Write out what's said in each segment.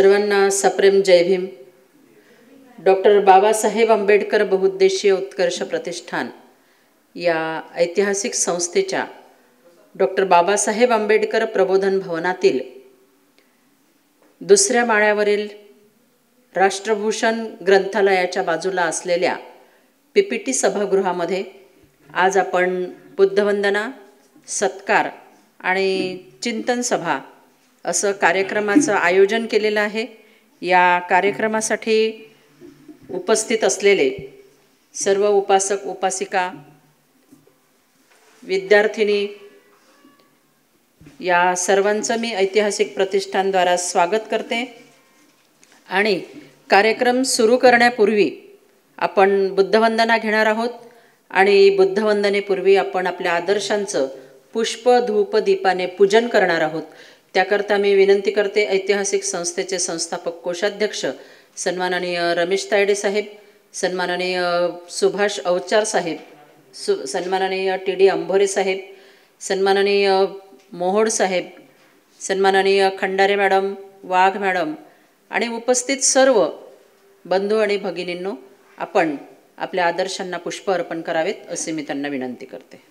सर्वांना सप्रेम जय भीम। डॉक्टर बाबासाहेब आंबेडकर बहुउद्देशीय उत्कर्ष प्रतिष्ठान या ऐतिहासिक संस्थेच्या डॉक्टर बाबासाहेब आंबेडकर प्रबोधन भवनातील दुसऱ्या माळ्यावरील राष्ट्रभूषण ग्रंथालयाच्या बाजूला असलेल्या पीपीटी सभागृहामध्ये आज आपण बुद्धवंदना, सत्कार आणि चिंतन सभा असं कार्यक्रमाचं आयोजन केलेलं आहे। या कार्यक्रमासाठी उपस्थित असलेले सर्व उपासक उपासिका, विद्यार्थिनी या सर्वांचं मी ऐतिहासिक प्रतिष्ठानद्वारा स्वागत करते। आणि कार्यक्रम सुरू करण्यापूर्वी आपण बुद्धवंदना घेणार आहोत आणि बुद्धवंदनेपूर्वी आपण आपल्या आदर्शांचं पुष्प धूप दीपाने पूजन करणार आहोत। त्याकरता मी विनंती करते ऐतिहासिक संस्थेचे संस्थापक कोषाध्यक्ष सन्माननीय रमेश तायडे साहेब, सन्माननीय सुभाष अवचार साहेब, सन्माननीय टी.डी. अंभोरे साहेब, सन्माननीय मोहोड साहेब, सन्माननीय खंडारे मॅडम, वाघ मॅडम आणि उपस्थित सर्व बंधू आणि भगिनींनो, आपण आपल्या आदर्शांना पुष्प अर्पण करावेत असे मी त्यांना विनंती करते।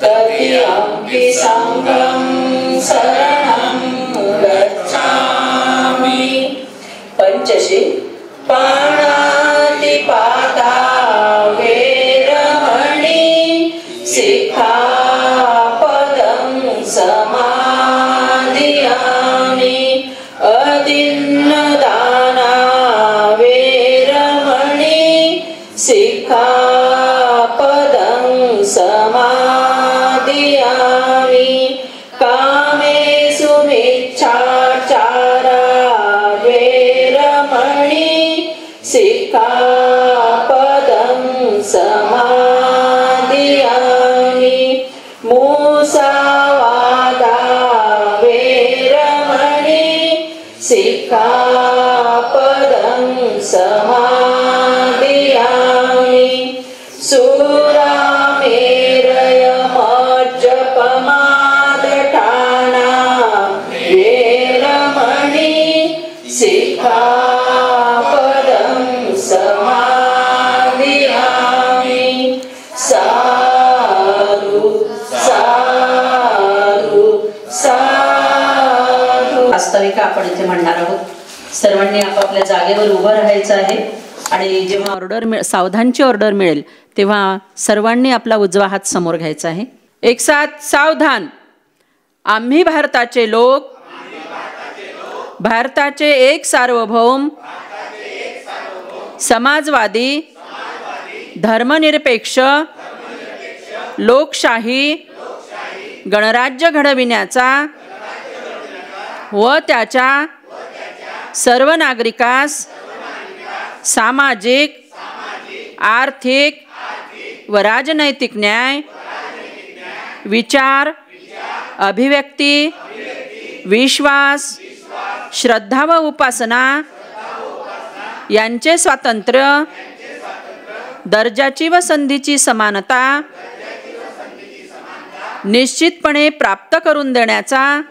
तदीयं संघं शरणं गच्छामि। पाणातिपाता वेरमणि सिक्खापदं समादियामि अदिन्नदाना वेरमणि सिक्खापदं समादियामि कामेषु मिच्छाचारा वेरमणि सिक्खापदं समादियामि मुसावादा वेरमणि सिक्खापदं समादियामि सुरामेरयमज्जपमादठाना वेरमणि सिक्खापदं समादियामि साधु साधु साधु. वास्तविक आपण इथे म्हणणार आहोत. सर्वांनी आपापल्या जागेवर उभं राहायचं आहे आणि जेव्हा सावधानची ऑर्डर मिळेल तेव्हा सर्वांनी आपला उजवा हात समोर घ्यायचा आहे. एक साथ सावधान. आम्ही भारताचे लोक, भारताचे एक सार्वभौम, समाजवादी, धर्मनिरपेक्ष, लोकशाही गणराज्य घडविण्याचा व त्याच्या सर्व नागरिकास सामाजिक, आर्थिक व राजनैतिक न्याय, विचार, अभिव्यक्ती, विश्वास, श्रद्धा व उपासना यांचे स्वातंत्र्य, दर्जाची व संधीची समानता निश्चितपणे प्राप्त करून देण्याचा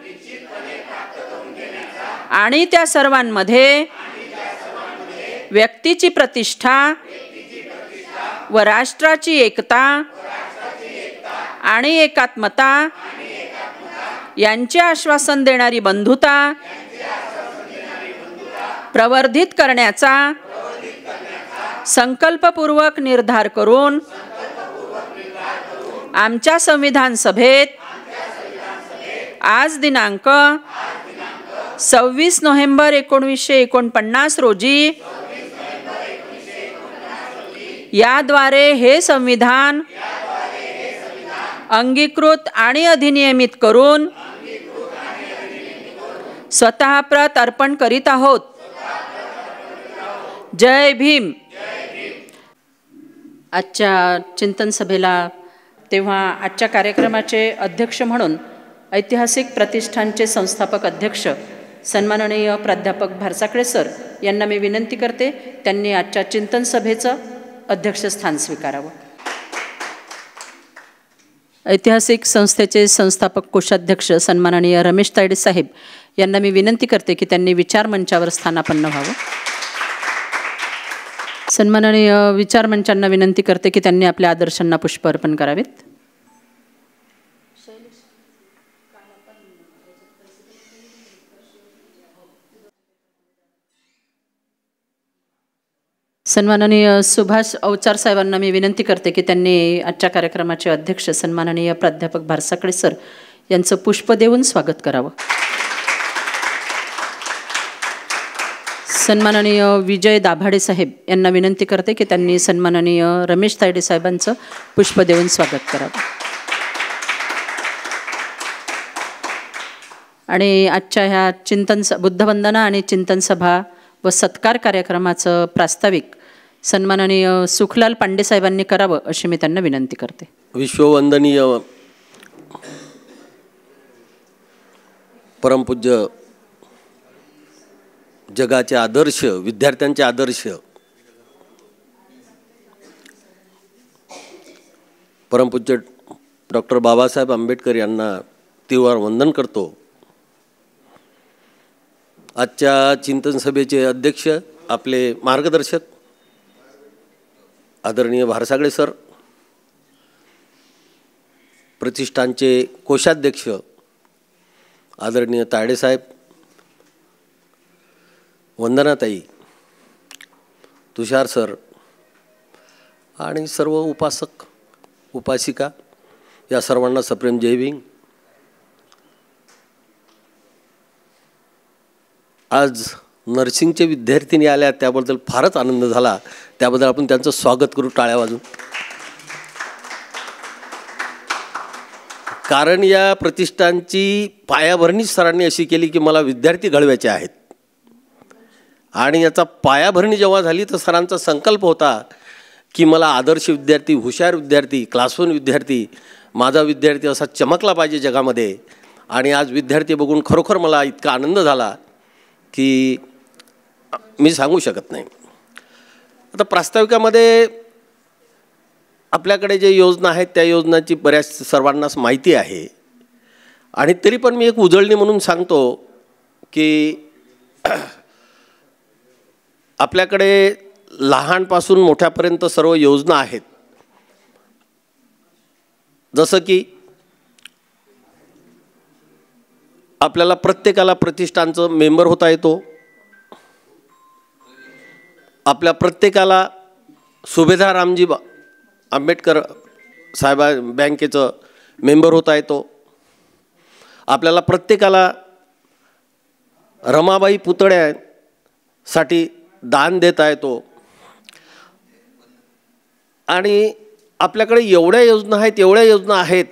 आणि त्या सर्वांमध्ये व्यक्तीची प्रतिष्ठा व राष्ट्राची एकता आणि एकात्मता यांचे आश्वासन देणारी बंधुता प्रवर्धित करण्याचा संकल्पपूर्वक निर्धार करून आमच्या संविधान सभेत आज दिनांक 26 नोव्हेंबर 1949 रोजी याद्वारे हे संविधान अंगीकृत आणि अधिनियमित करून स्वतःप्रत अर्पण करीत आहोत. जय भीम. आजच्या चिंतन सभेला तेव्हा आजच्या कार्यक्रमाचे अध्यक्ष म्हणून ऐतिहासिक प्रतिष्ठानचे संस्थापक अध्यक्ष सन्माननीय प्राध्यापक भारसाकळे सर यांना मी विनंती करते त्यांनी आजच्या चिंतन सभेचं अध्यक्षस्थान स्वीकारावं. ऐतिहासिक संस्थेचे संस्थापक कोषाध्यक्ष सन्माननीय रमेश तायडे साहेब यांना मी विनंती करते की त्यांनी विचार मंचावर स्थानापन्न व्हावं. सन्माननीय विचार मंचांना विनंती करते की त्यांनी आपल्या आदर्शांना पुष्प अर्पण करावेत. सन्माननीय सुभाष अवचार साहेबांना मी विनंती करते की त्यांनी आजच्या कार्यक्रमाचे अध्यक्ष सन्माननीय प्राध्यापक भारसाकळे सर यांचं पुष्प देऊन स्वागत करावं. सन्माननीय विजय दाभाडे साहेब यांना विनंती करते की त्यांनी सन्माननीय रमेश तायडे साहेबांचं पुष्प देऊन स्वागत करावं. आणि आजच्या ह्या बुद्धवंदना आणि चिंतन सभा व सत्कार कार्यक्रमाचं प्रास्ताविक सन्माननीय सुखलाल पांडे साहेबांनी करावं अशी मी त्यांना विनंती करते. विश्ववंदनीय परमपूज्य जगाचे आदर्श, विद्यार्थ्यांचे आदर्श परमपूज्य डॉक्टर बाबासाहेब आंबेडकर यांना तीव्र वंदन करतो. आजच्या चिंतन सभेचे अध्यक्ष आपले मार्गदर्शक आदरणीय भारसाकळे सर, प्रतिष्ठानचे कोषाध्यक्ष आदरणीय तायडे साहेब, वंदनाताई, तुषार सर आणि सर्व उपासक उपासिका या सर्वांना सप्रेम जय भीम. आज नर्सिंगचे विद्यार्थिनी आल्या त्याबद्दल फारच आनंद झाला. त्याबद्दल आपण त्यांचं स्वागत करू टाळ्या वाजवून. कारण या प्रतिष्ठानची पायाभरणी सरांनी अशी केली की मला विद्यार्थी घडवायचे आहेत. आणि याचा पायाभरणी जेव्हा झाली तर सरांचा संकल्प होता की मला आदर्श विद्यार्थी, हुशार विद्यार्थी, क्लास 1 विद्यार्थी, माझा विद्यार्थी असा चमकला पाहिजे जगामध्ये. आणि आज विद्यार्थी बघून खरोखर मला इतका आनंद झाला की मी सांगू शकत नाही. आता प्रास्ताविकामध्ये आपल्याकडे जे योजना आहेत त्या योजनांची बऱ्याच सर्वांनाच माहिती आहे. आणि तरी पण मी एक उजळणी म्हणून सांगतो की आपल्याकडे लहानपासून मोठ्यापर्यंत सर्व योजना आहेत. जसं की आपल्याला प्रत्येकाला प्रतिष्ठानचं मेंबर होता येतो. आपल्या प्रत्येकाला सुभेदार रामजी आंबेडकर साहेब बँकेचं मेंबर होता येतो. आपल्याला प्रत्येकाला रमाबाई पुतळ्यासाठी दान देता येतो. आणि आपल्याकडे एवढ्या योजना आहेत.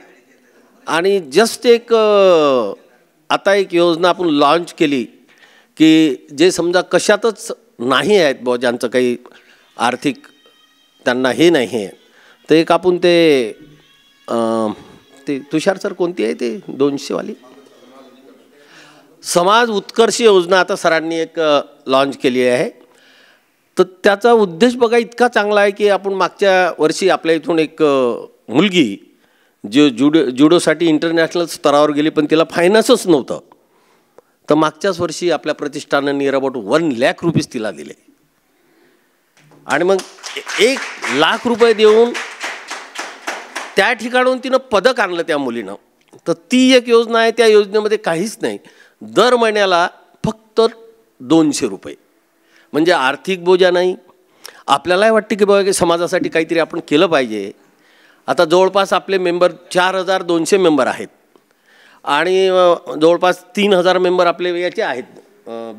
आणि जस्ट एक आता एक योजना आपण लॉन्च केली की जे समजा कशातच नाही आहेत बुवा, ज्यांचं काही आर्थिक त्यांना हे नाही आहे, तर एक आपण ते तुषार सर कोणती आहे ते 200 वाली समाज उत्कर्ष योजना आता सरांनी एक लॉन्च केली आहे. तर त्याचा उद्देश बघा इतका चांगला आहे की आपण मागच्या वर्षी आपल्या इथून एक मुलगी जो जुडोसाठी इंटरनॅशनल स्तरावर गेली पण तिला फायनान्सच नव्हतं. तर मागच्याच वर्षी आपल्या प्रतिष्ठानाने नियर अबाउट 1 लाख रुपीज तिला दिले. आणि मग 1 लाख रुपये देऊन त्या ठिकाणून तिनं पदक आणलं त्या मुलीनं. तर ती एक योजना आहे. त्या योजनेमध्ये काहीच नाही. दर महिन्याला फक्त 200 रुपये, म्हणजे आर्थिक बोजा नाही. आपल्यालाही वाटते की बाबा की समाजासाठी काहीतरी आपण केलं पाहिजे. आता जवळपास आपले मेंबर 4200 मेंबर आहेत. आणि जवळपास 3000 मेंबर आपले याचे आहेत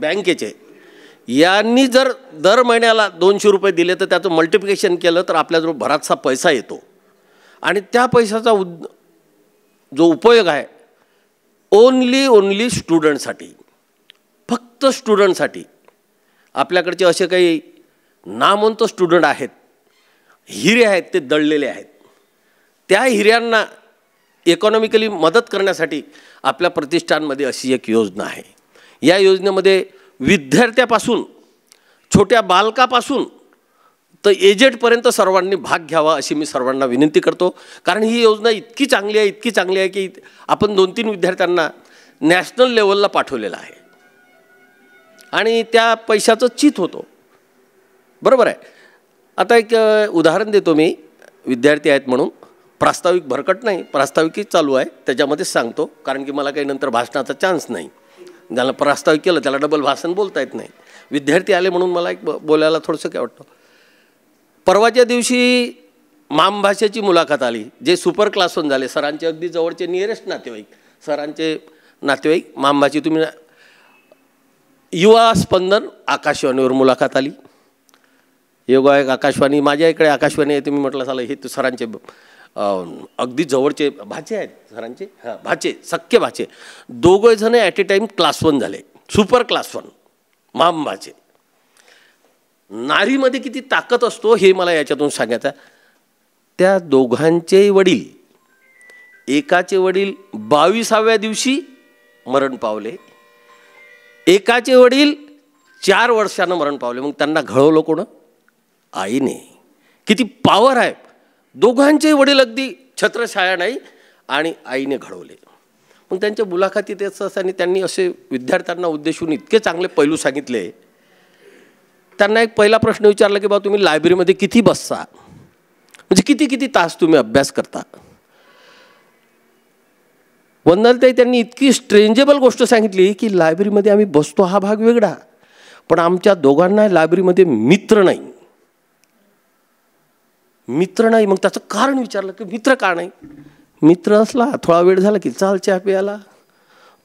बँकेचे. यांनी जर दर महिन्याला 200 रुपये दिले तर त्याचं मल्टिप्लिकेशन केलं तर आपल्याजवळ बराचसा पैसा येतो. आणि त्या पैशाचा जो उपयोग आहे ओनली स्टुडंटसाठी, फक्त स्टुडंटसाठी. आपल्याकडचे असे काही नामवंत स्टुडंट आहेत, हिरे आहेत, ते दळलेले आहेत. त्या हिऱ्यांना इकॉनॉमिकली मदत करण्यासाठी आपल्या प्रतिष्ठानमध्ये अशी एक योजना आहे. या योजनेमध्ये विद्यार्थ्यापासून, छोट्या बालकापासून तर एजेडपर्यंत सर्वांनी भाग घ्यावा अशी मी सर्वांना विनंती करतो. कारण ही योजना इतकी चांगली आहे की आपण 2-3 विद्यार्थ्यांना नॅशनल लेवलला पाठवलेलं आहे. आणि त्या पैशाचं चित होतो. बरोबर आहे. आता एक उदाहरण देतो मी, विद्यार्थी आहेत म्हणून. प्रास्ताविक भरकट नाही, प्रास्ताविकच चालू आहे, त्याच्यामध्येच सांगतो. कारण की मला काही नंतर भाषणाचा चान्स नाही. ज्याला प्रास्ताविक केलं त्याला डबल भाषण बोलता येत नाही. विद्यार्थी आले म्हणून मला एक बोलायला थोडंसं काय वाटतं. परवाच्या दिवशी मामभाषेची मुलाखत आली, जे सुपर क्लास 1 झाले. सरांचे अगदी जवळचे नियरेस्ट नातेवाईक, सरांचे नातेवाईक मामभाषी. तुम्ही युवा स्पंदन आकाशवाणीवर मुलाखत आली. योगायोग आकाशवाणी, माझ्या इकडे आकाशवाणी आहे. तुम्ही म्हटलं झालं हे तर सरांचे अगदी जवळचे भाचे आहेत सरांचे. हां, भाचे, सख्खे भाचे. दोघंजण ॲट ए टाईम क्लास 1 झाले, सुपर क्लास 1 मामभाचे. नारीमध्ये किती ताकद असतो हे मला याच्यातून सांगायचं. त्या दोघांचे वडील, एकाचे वडील 22व्या दिवशी मरण पावले, एकाचे वडील 4 वर्षानं मरण पावले. मग त्यांना घडवलं कोण? आईने. किती पॉवर आहे. दोघांचे वडील अगदी छत्रछाया नाही आणि आईने घडवले. मग त्यांच्या मुलाखतीत असताना त्यांनी असे विद्यार्थ्यांना उद्देशून इतके चांगले पैलू सांगितले. त्यांना एक पहिला प्रश्न विचारला की बाबा तुम्ही लायब्ररीमध्ये किती बसता, म्हणजे किती किती तास तुम्ही अभ्यास करता. वंदनाताई त्यांनी इतकी स्ट्रेंजेबल गोष्ट सांगितली की लायब्ररीमध्ये आम्ही बसतो हा भाग वेगळा, पण आमच्या दोघांना लायब्ररीमध्ये मित्र नाही. मित्र नाही. मग त्याचं कारण विचारलं की मित्र का नाही. मित्र असला थोडा वेळ झाला की चाल चहा प्यायला,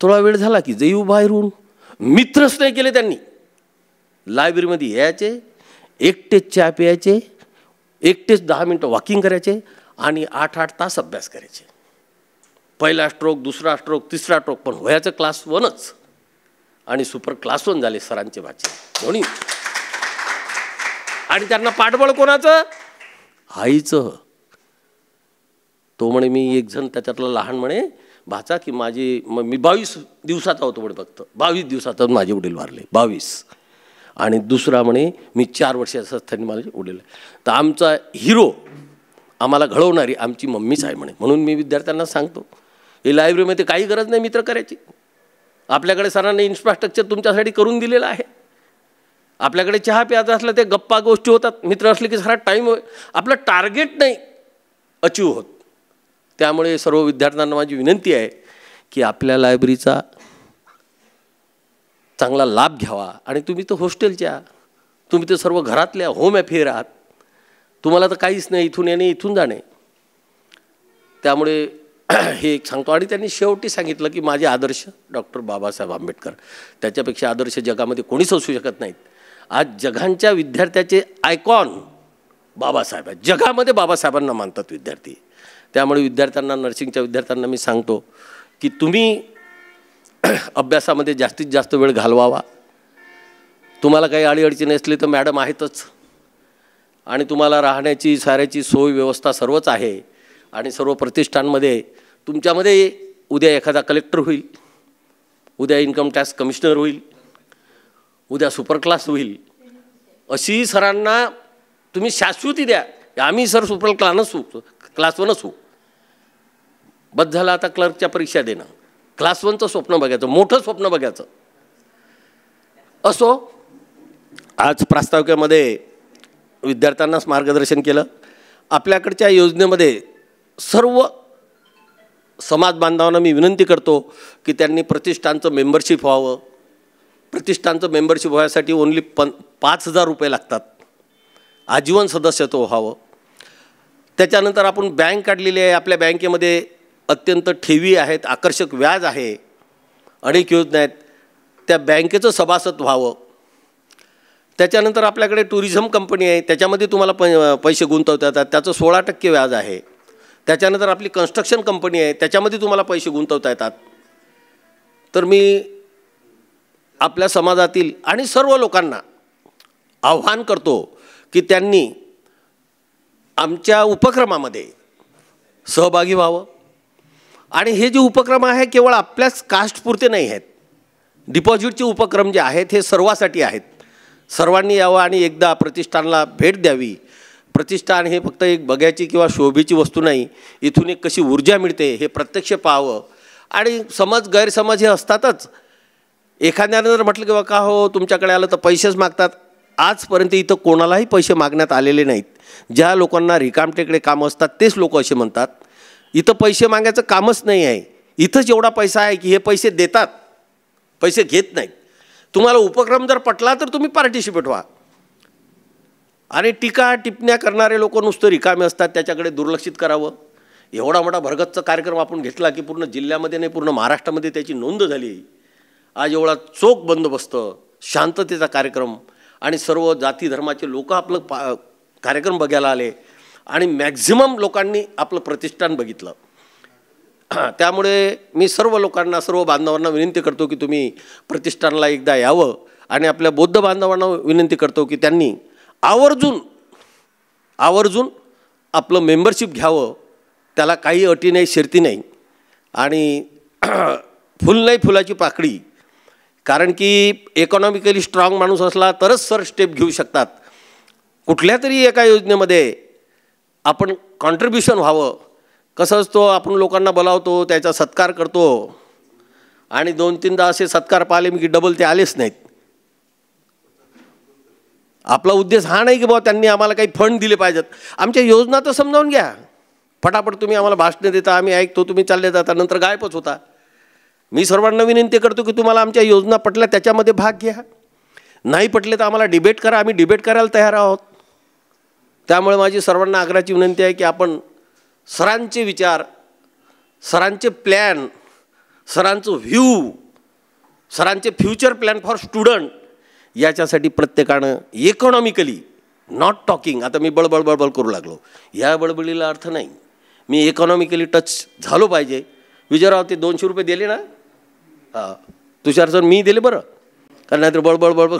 थोडा वेळ झाला की जाऊ बाहेरून. मित्रच नाही केले त्यांनी. लायब्ररीमध्ये यायचे, एकटेच चहा प्यायचे, एकटेच 10 मिनटं वॉकिंग करायचे आणि 8-8 तास अभ्यास करायचे. पहिला स्ट्रोक, दुसरा स्ट्रोक, तिसरा स्ट्रोक, पण व्हायचं क्लास 1च आणि सुपर क्लास 1 झाले सरांचे भाचे दोन्ही. आणि त्यांना पाठबळ कोणाचं? आईचं. तो म्हणे मी एक जण त्याच्यातला लहान म्हणे भाचा की मी 22 दिवसाचा होतो म्हणे, फक्त 22 दिवसातच माझे वडील वारले, 22. आणि दुसरा म्हणे मी 4 वर्षाचा असताना माझे वडील. तर आमचा हिरो, आम्हाला घडवणारी आमची मम्मीच आहे म्हणे. म्हणून मी विद्यार्थ्यांना सांगतो हे लायब्ररीमध्ये काही गरज नाही मित्र करायची. आपल्याकडे सरांनी इन्फ्रास्ट्रक्चर तुमच्यासाठी करून दिलेलं आहे. आपल्याकडे चहा प्यायचा असला ते गप्पा गोष्टी होतात. मित्र असले की सारा टाईम आपलं टार्गेट नाही अचीव होत. त्यामुळे सर्व विद्यार्थ्यांना माझी विनंती आहे की आपल्या लायब्ररीचा चांगला लाभ घ्यावा. आणि तुम्ही तर हॉस्टेलच्या, तुम्ही तर सर्व घरातल्या होम अफेअर आहात. तुम्हाला तर काहीच नाही इथून येणे इथून जाणे. त्यामुळे हे एक सांगतो. आणि त्यांनी शेवटी सांगितलं की माझे आदर्श डॉक्टर बाबासाहेब आंबेडकर, त्याच्यापेक्षा आदर्श जगामध्ये कोणीच असू शकत नाहीत. आज जगांच्या विद्यार्थ्याचे आयकॉन बाबासाहेब आहेत. जगामध्ये बाबासाहेबांना मानतात विद्यार्थी. त्यामुळे विद्यार्थ्यांना, नर्सिंगच्या विद्यार्थ्यांना मी सांगतो की तुम्ही अभ्यासामध्ये जास्तीत जास्त वेळ घालवावा. तुम्हाला काही अडीअडचणी असली तर मॅडम आहेतच. आणि तुम्हाला राहण्याची साऱ्याची सोय व्यवस्था सर्वच आहे. आणि सर्व प्रतिष्ठानमध्ये तुमच्यामध्ये उद्या एखादा कलेक्टर होईल, उद्या इन्कम टॅक्स कमिशनर होईल, उद्या सुपर क्लास होईल. अशी सरांना तुम्ही शाश्वती द्या. आम्ही सर सुपर क्लास 1च होऊ. बस झालं आता क्लर्कच्या परीक्षा देणं. क्लास 1चं स्वप्न बघायचं, मोठं स्वप्न बघायचं. असो, आज प्रास्ताविकेमध्ये विद्यार्थ्यांनाच मार्गदर्शन केलं. आपल्याकडच्या योजनेमध्ये सर्व समाज बांधवांना मी विनंती करतो की त्यांनी प्रतिष्ठानचं मेंबरशिप व्हावं. प्रतिष्ठानचं मेंबरशिप व्हायसाठी ओन्ली 5,000 रुपये लागतात. आजीवन सदस्यत्व व्हावं. त्याच्यानंतर आपण बँक काढलेली आहे. आपल्या बँकेमध्ये अत्यंत ठेवी आहेत, आकर्षक व्याज आहे, अनेक योजना आहेत. त्या बँकेचं सभासद व्हावं. त्याच्यानंतर आपल्याकडे टुरिझम कंपनी आहे, त्याच्यामध्ये तुम्हाला पैसे गुंतवता येतात, त्याचं 16% व्याज आहे. त्याच्यानंतर आपली कन्स्ट्रक्शन कंपनी आहे, त्याच्यामध्ये तुम्हाला पैसे गुंतवता येतात. तर मी आपल्या समाजातील आणि सर्व लोकांना आव्हान करतो की त्यांनी आमच्या उपक्रमामध्ये सहभागी व्हावं. आणि हे जे उपक्रम आहे केवळ आपल्याच कास्टपुरते नाही आहेत. डिपॉझिटचे उपक्रम जे आहेत हे सर्वासाठी आहेत. सर्वांनी यावं आणि एकदा प्रतिष्ठानला भेट द्यावी. प्रतिष्ठान हे फक्त एक बघायची किंवा शोभेची वस्तू नाही. इथून एक कशी ऊर्जा मिळते हे प्रत्यक्ष पाहावं. आणि गैरसमज हे असतातच. एखाद्यानं जर म्हटलं की का हो तुमच्याकडे आलं तर पैसेच मागतात. आजपर्यंत इथं कोणालाही पैसे मागण्यात आलेले नाहीत. ज्या लोकांना रिकामटेकडे कामं असतात तेच लोक असे म्हणतात. इथं पैसे मागायचं कामच नाही आहे. इथंच एवढा पैसा आहे की हे पैसे देतात, पैसे घेत नाहीत. तुम्हाला उपक्रम जर पटला तर तुम्ही पार्टिसिपेट व्हा. आणि टीका टिप्पण्या करणारे लोक नुसतं रिकामे असतात, त्याच्याकडे दुर्लक्षित करावं. एवढा मोठा भरगतचा कार्यक्रम आपण घेतला की पूर्ण जिल्ह्यामध्ये नाही पूर्ण महाराष्ट्रामध्ये त्याची नोंद झाली. आज एवढा चोख बंदोबस्त, शांततेचा कार्यक्रम आणि सर्व जाती धर्माचे लोक आपलं कार्यक्रम बघायला आले आणि मॅक्झिमम लोकांनी आपलं प्रतिष्ठान बघितलं. त्यामुळे मी सर्व लोकांना, सर्व बांधवांना विनंती करतो की तुम्ही प्रतिष्ठानला एकदा यावं. आणि आपल्या बौद्ध बांधवांना विनंती करतो की त्यांनी आवर्जून आपलं मेंबरशिप घ्यावं. त्याला काही अटी नाही, शर्ती नाही. आणि फुल नाही फुलाची पाकळी. कारण की इकॉनॉमिकली स्ट्रॉंग माणूस असला तरच सर स्टेप घेऊ शकतात. कुठल्या तरी एका योजनेमध्ये आपण कॉन्ट्रीब्युशन व्हावं. कसं असतो, आपण लोकांना बोलावतो, त्याचा सत्कार करतो आणि 2-3दा असे सत्कार पाहिले मी की डबल ते आलेच नाहीत. आपला उद्देश हा नाही की बाबा त्यांनी आम्हाला काही फंड दिले पाहिजेत. आमच्या योजना तर समजावून घ्या. फटाफट तुम्ही आम्हाला भाषणे देता, आम्ही ऐकतो, तुम्ही चालले जाता, नंतर गायबच होता. मी सर्वांना विनंती करतो की तुम्हाला आमच्या योजना पटल्या त्याच्यामध्ये भाग घ्या. नाही पटले तर आम्हाला डिबेट करा, आम्ही डिबेट करायला तयार आहोत. त्यामुळे माझी सर्वांना आग्रहाची विनंती आहे की आपण सरांचे विचार, सरांचे प्लॅन, सरांचं व्ह्यू, सरांचे फ्युचर प्लॅन फॉर स्टुडंट याच्यासाठी प्रत्येकानं इकॉनॉमिकली नॉट टॉकिंग, आता मी बळबळ करू लागलो, ह्या बळबळीला अर्थ नाही. मी इकॉनॉमिकली टच झालो पाहिजे. विजयराव ते 200 रुपये दिले ना, हां तुषार सर मी दिले बरं, कारण नाहीतर बळबळ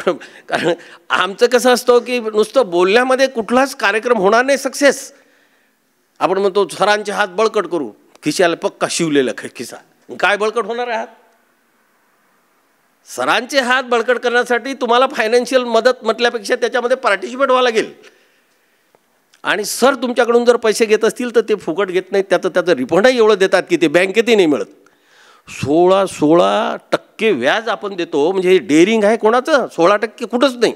कारण आमचं कसं असतं की नुसतं बोलण्यामध्ये कुठलाच कार्यक्रम होणार नाही सक्सेस. आपण म्हणतो सरांचे हात बळकट करू, खिशाला पक्का शिवलेला खिसा, काय बळकट होणार आहे हात? सरांचे हात बळकट करण्यासाठी तुम्हाला फायनान्शियल मदत म्हटल्यापेक्षा त्याच्यामध्ये पार्टिसिपेट व्हावं लागेल. आणि सर तुमच्याकडून जर पैसे घेत असतील तर ते फुकट घेत नाहीत, त्याचं रिफंडही एवढं देतात की ते बँकेतही नाही मिळत. 16% व्याज आपण देतो, म्हणजे हे डेअरिंग आहे कोणाचं? 16% कुठंच नाही.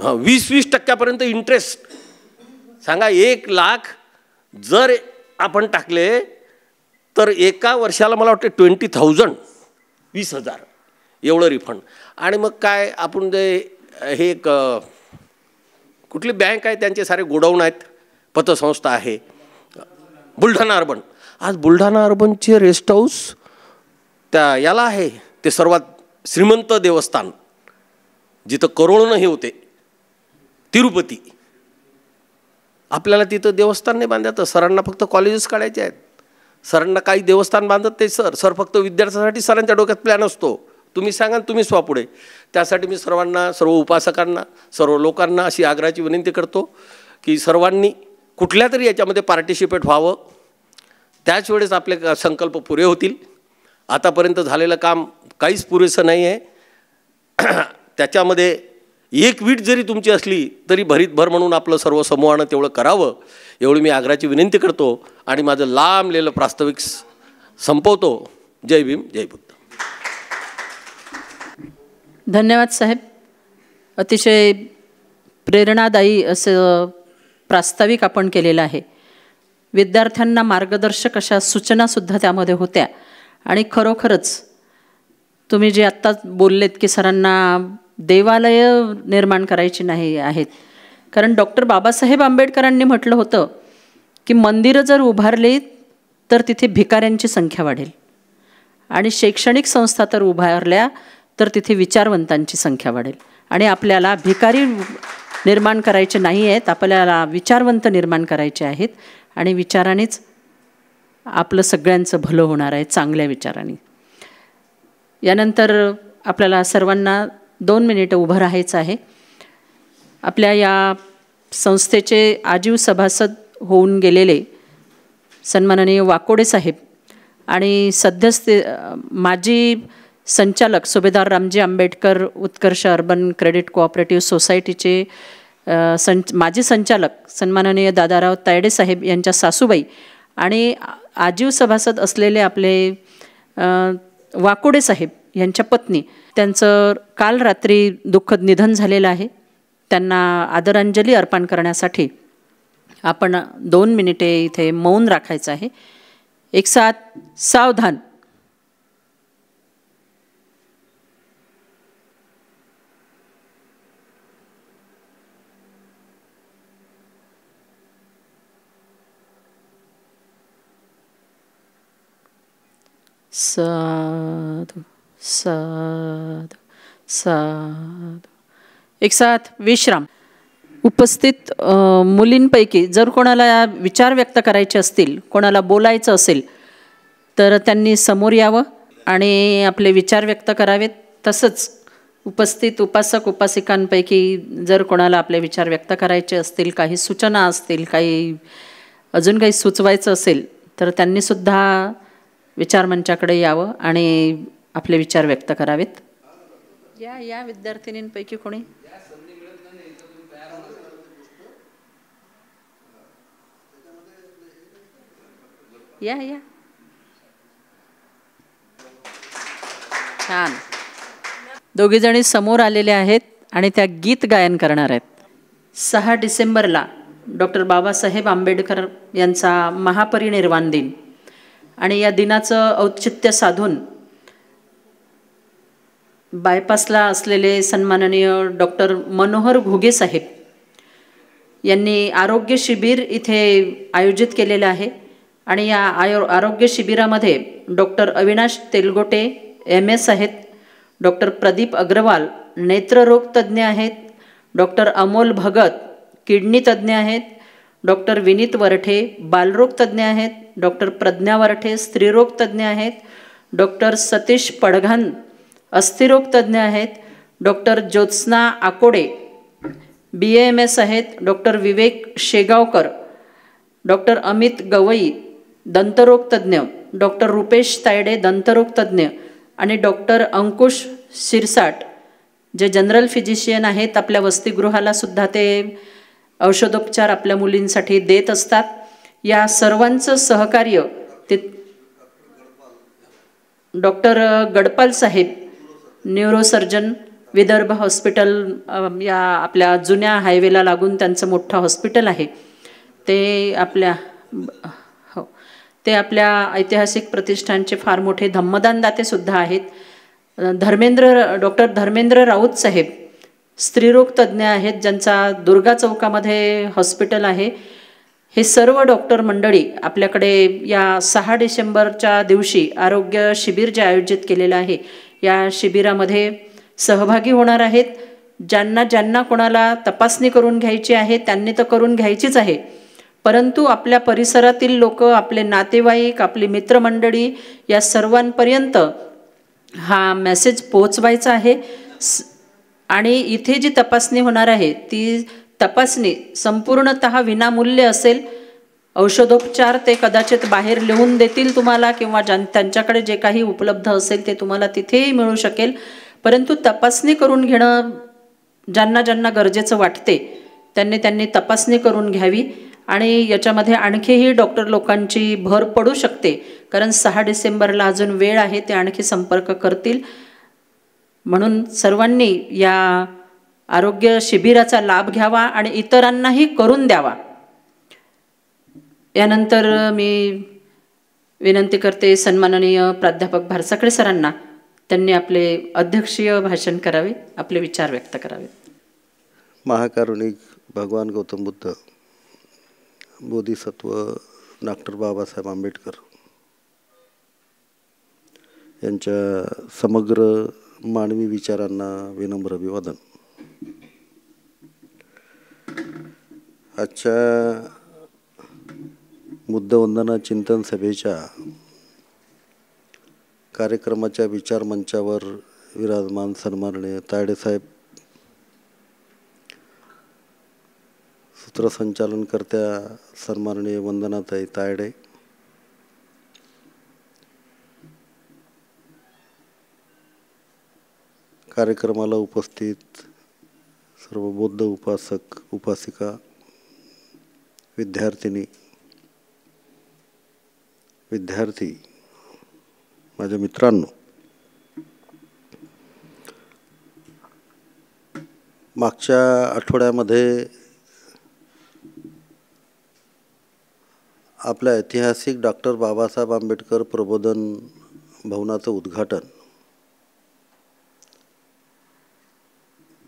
हां 20% इंटरेस्ट. सांगा 1 लाख जर आपण टाकले तर एका वर्षाला मला वाटतं 20,000 20,000 एवढं रिफंड. आणि मग काय आपण जे हे कुठली बँक आहे त्यांचे सारे गोडाऊन आहेत, पतसंस्था आहे, बुलढाणा अर्बन. आज बुलढाणा अर्बनचे रेस्ट हाऊस त्या याला आहे, ते सर्वात श्रीमंत देवस्थान जिथं करोडोनं हे होते, तिरुपती. आपल्याला तिथं देवस्थान नाही बांधायचं, सरांना फक्त कॉलेजेस काढायचे आहेत. सरांना काही देवस्थान बांधत ते सर फक्त विद्यार्थ्यांसाठी सरांच्या डोक्यात प्लॅन असतो. तुम्ही सांगा तुम्ही स्वा पुढे. त्यासाठी मी सर्वांना, सर्व उपासकांना, सर्व लोकांना अशी आग्रहाची विनंती करतो की सर्वांनी कुठल्या तरी याच्यामध्ये पार्टिसिपेट व्हावं. त्याच वेळेस आपले संकल्प पुरे होतील. आतापर्यंत झालेलं काम काहीच पुरेसं नाही आहे. त्याच्यामध्ये एक वीट जरी तुमची असली तरी भरीतभर म्हणून आपलं सर्व समूहानं तेवढं करावं, एवढी मी आग्रहाची विनंती करतो आणि माझं लांबलेलं प्रास्ताविक संपवतो. जय भीम, जय बुद्ध. धन्यवाद साहेब. अतिशय प्रेरणादायी असं प्रास्ताविक आपण केलेलं आहे. विद्यार्थ्यांना मार्गदर्शक अशा सूचनासुद्धा त्यामध्ये होत्या. आणि खरोखरच तुम्ही जे आत्ता बोललेत की सरांना देवालय निर्माण करायची नाही आहेत, कारण डॉक्टर बाबासाहेब आंबेडकरांनी म्हटलं होतं की मंदिरं जर उभारली तर तिथे भिकाऱ्यांची संख्या वाढेल, आणि शैक्षणिक संस्था तर उभारल्या तर तिथे विचारवंतांची संख्या वाढेल. आणि आपल्याला भिकारी निर्माण करायचे नाही आहेत, आपल्याला विचारवंत निर्माण करायचे आहेत. आणि विचारानेच आपलं सगळ्यांचं भलं होणार आहे, चांगल्या विचाराने. यानंतर आपल्याला सर्वांना 2 मिनिटं उभं राहायचं आहे. आपल्या या संस्थेचे आजीव सभासद होऊन गेलेले सन्माननीय वाकोडे साहेब आणि सध्याचे माजी संचालक सुभेदार रामजी आंबेडकर उत्कर्ष अर्बन क्रेडिट कोऑपरेटिव्ह सोसायटीचे माजी संचालक सन्माननीय दादाराव तायडे साहेब यांच्या सासूबाई आणि आजीव सभासद असलेले आपले वाकोडे साहेब यांच्या पत्नी, त्यांचं काल रात्री दुःखद निधन झालेलं आहे. त्यांना आदरांजली अर्पण करण्यासाठी आपण 2 मिनिटे इथे मौन राखायचं आहे. एक साथ सावधान. साधु साधु साधु. एक साथ विश्राम. उपस्थित मुलींपैकी जर कोणाला विचार व्यक्त करायचे असतील, कोणाला बोलायचं असेल तर त्यांनी समोर यावं आणि आपले विचार व्यक्त करावेत. तसंच उपस्थित उपासक उपासिकांपैकी जर कोणाला आपले विचार व्यक्त करायचे असतील, काही सूचना असतील, काही अजून काही सुचवायचं असेल तर त्यांनीसुद्धा विचारमंचाकडे यावं आणि आपले विचार व्यक्त करावेत. या विद्यार्थिनींपैकी कोणी या छान. दोघीजणी समोर आलेल्या आहेत आणि त्या गीत गायन करणार आहेत. 6 डिसेंबरला डॉक्टर बाबासाहेब आंबेडकर यांचा महापरिनिर्वाण दिन आणि या दिनाचं औचित्य साधून बायपासला असलेले सन्माननीय डॉक्टर मनोहर घुगे साहेब यांनी आरोग्य शिबिर इथे आयोजित केलेलं आहे आणि या आरोग्य शिबिरामध्ये डॉक्टर अविनाश तेलगोटे MS आहेत, डॉक्टर प्रदीप अग्रवाल नेत्ररोग तज्ज्ञ आहेत, डॉक्टर अमोल भगत किडनी तज्ज्ञ आहेत, डॉक्टर विनीत वरठे बालरोग तज्ज्ञ आहेत, डॉक्टर प्रज्ञा वरठे स्त्रीरोग तज्ज्ञ आहेत, डॉक्टर सतीश पडघन अस्थिरोग तज्ज्ञ आहेत, डॉक्टर ज्योत्स्ना आकोडे BAMS आहेत, डॉक्टर विवेक शेगावकर, डॉक्टर अमित गवई दंतरोग तज्ज्ञ, डॉक्टर रुपेश तायडे दंतरोग तज्ज्ञ आणि डॉक्टर अंकुश शिरसाट जे जनरल फिजिशियन आहेत. आपल्या वसतिगृहाला सुद्धा ते औषधोपचार आपल्या मुलींसाठी देत असतात. या सर्वांचं सहकार्य ते डॉक्टर गडपाल साहेब न्यूरोसर्जन विदर्भ हॉस्पिटल या आपल्या जुन्या हायवेला लागून त्यांचं मोठं हॉस्पिटल आहे. ते आपल्या ऐतिहासिक प्रतिष्ठानचे फार मोठे धम्मदानदातेसुद्धा आहेत. डॉक्टर धर्मेंद्र राऊत साहेब स्त्रीरोग तज्ज्ञ आहेत, ज्यांचा दुर्गा चौकामध्ये हॉस्पिटल आहे. हे सर्व डॉक्टर मंडळी आपल्याकडे या 6 डिसेंबरच्या दिवशी आरोग्य शिबिर जे आयोजित केलेलं आहे या शिबिरामध्ये सहभागी होणार आहेत. ज्यांना कोणाला तपासणी करून घ्यायची आहे त्यांनी तर करून घ्यायचीच आहे, परंतु आपल्या परिसरातील लोक, आपले नातेवाईक, आपली मित्रमंडळी या सर्वांपर्यंत हा मेसेज पोहोचवायचा आहे. आणि इथे जी तपासणी होणार आहे ती तपासणी संपूर्णतः विनामूल्य असेल. औषधोपचार ते कदाचित बाहेर लिहून देतील तुम्हाला किंवा त्यांच्याकडे जे काही उपलब्ध असेल ते तुम्हाला तिथेही मिळू शकेल, परंतु तपासणी करून घेणं ज्यांना गरजेचं वाटते त्यांनी तपासणी करून घ्यावी. आणि याच्यामध्ये आणखीही डॉक्टर लोकांची भर पडू शकते, कारण 6 डिसेंबरला अजून वेळ आहे, ते आणखी संपर्क करतील. म्हणून सर्वांनी या आरोग्य शिबिराचा लाभ घ्यावा आणि इतरांनाही करून द्यावा. यानंतर मी विनंती करते सन्माननीय प्राध्यापक भारसाकडे सरांना, त्यांनी आपले अध्यक्षीय भाषण करावे, आपले विचार व्यक्त करावे. महाकारुणिक भगवान गौतम बुद्ध, बोधिसत्व डॉक्टर बाबासाहेब आंबेडकर यांच्या समग्र मानवी विचारांना विनम्र अभिवादन. आजच्या बुद्धवंदना चिंतन सभेच्या कार्यक्रमाच्या विचारमंचावर विराजमान सन्माननीय तायडेसाहेब, सूत्रसंचालनकर्त्या सन्माननीय वंदनाताई तायडे, कार्यक्रमाला उपस्थित सर्व बौद्ध उपासक उपासिका, विद्यार्थिनी विद्यार्थी, माझ्या मित्रांनो, मागच्या आठवड्यामध्ये आपल्या ऐतिहासिक डॉक्टर बाबासाहेब आंबेडकर प्रबोधन भवनाचं उद्घाटन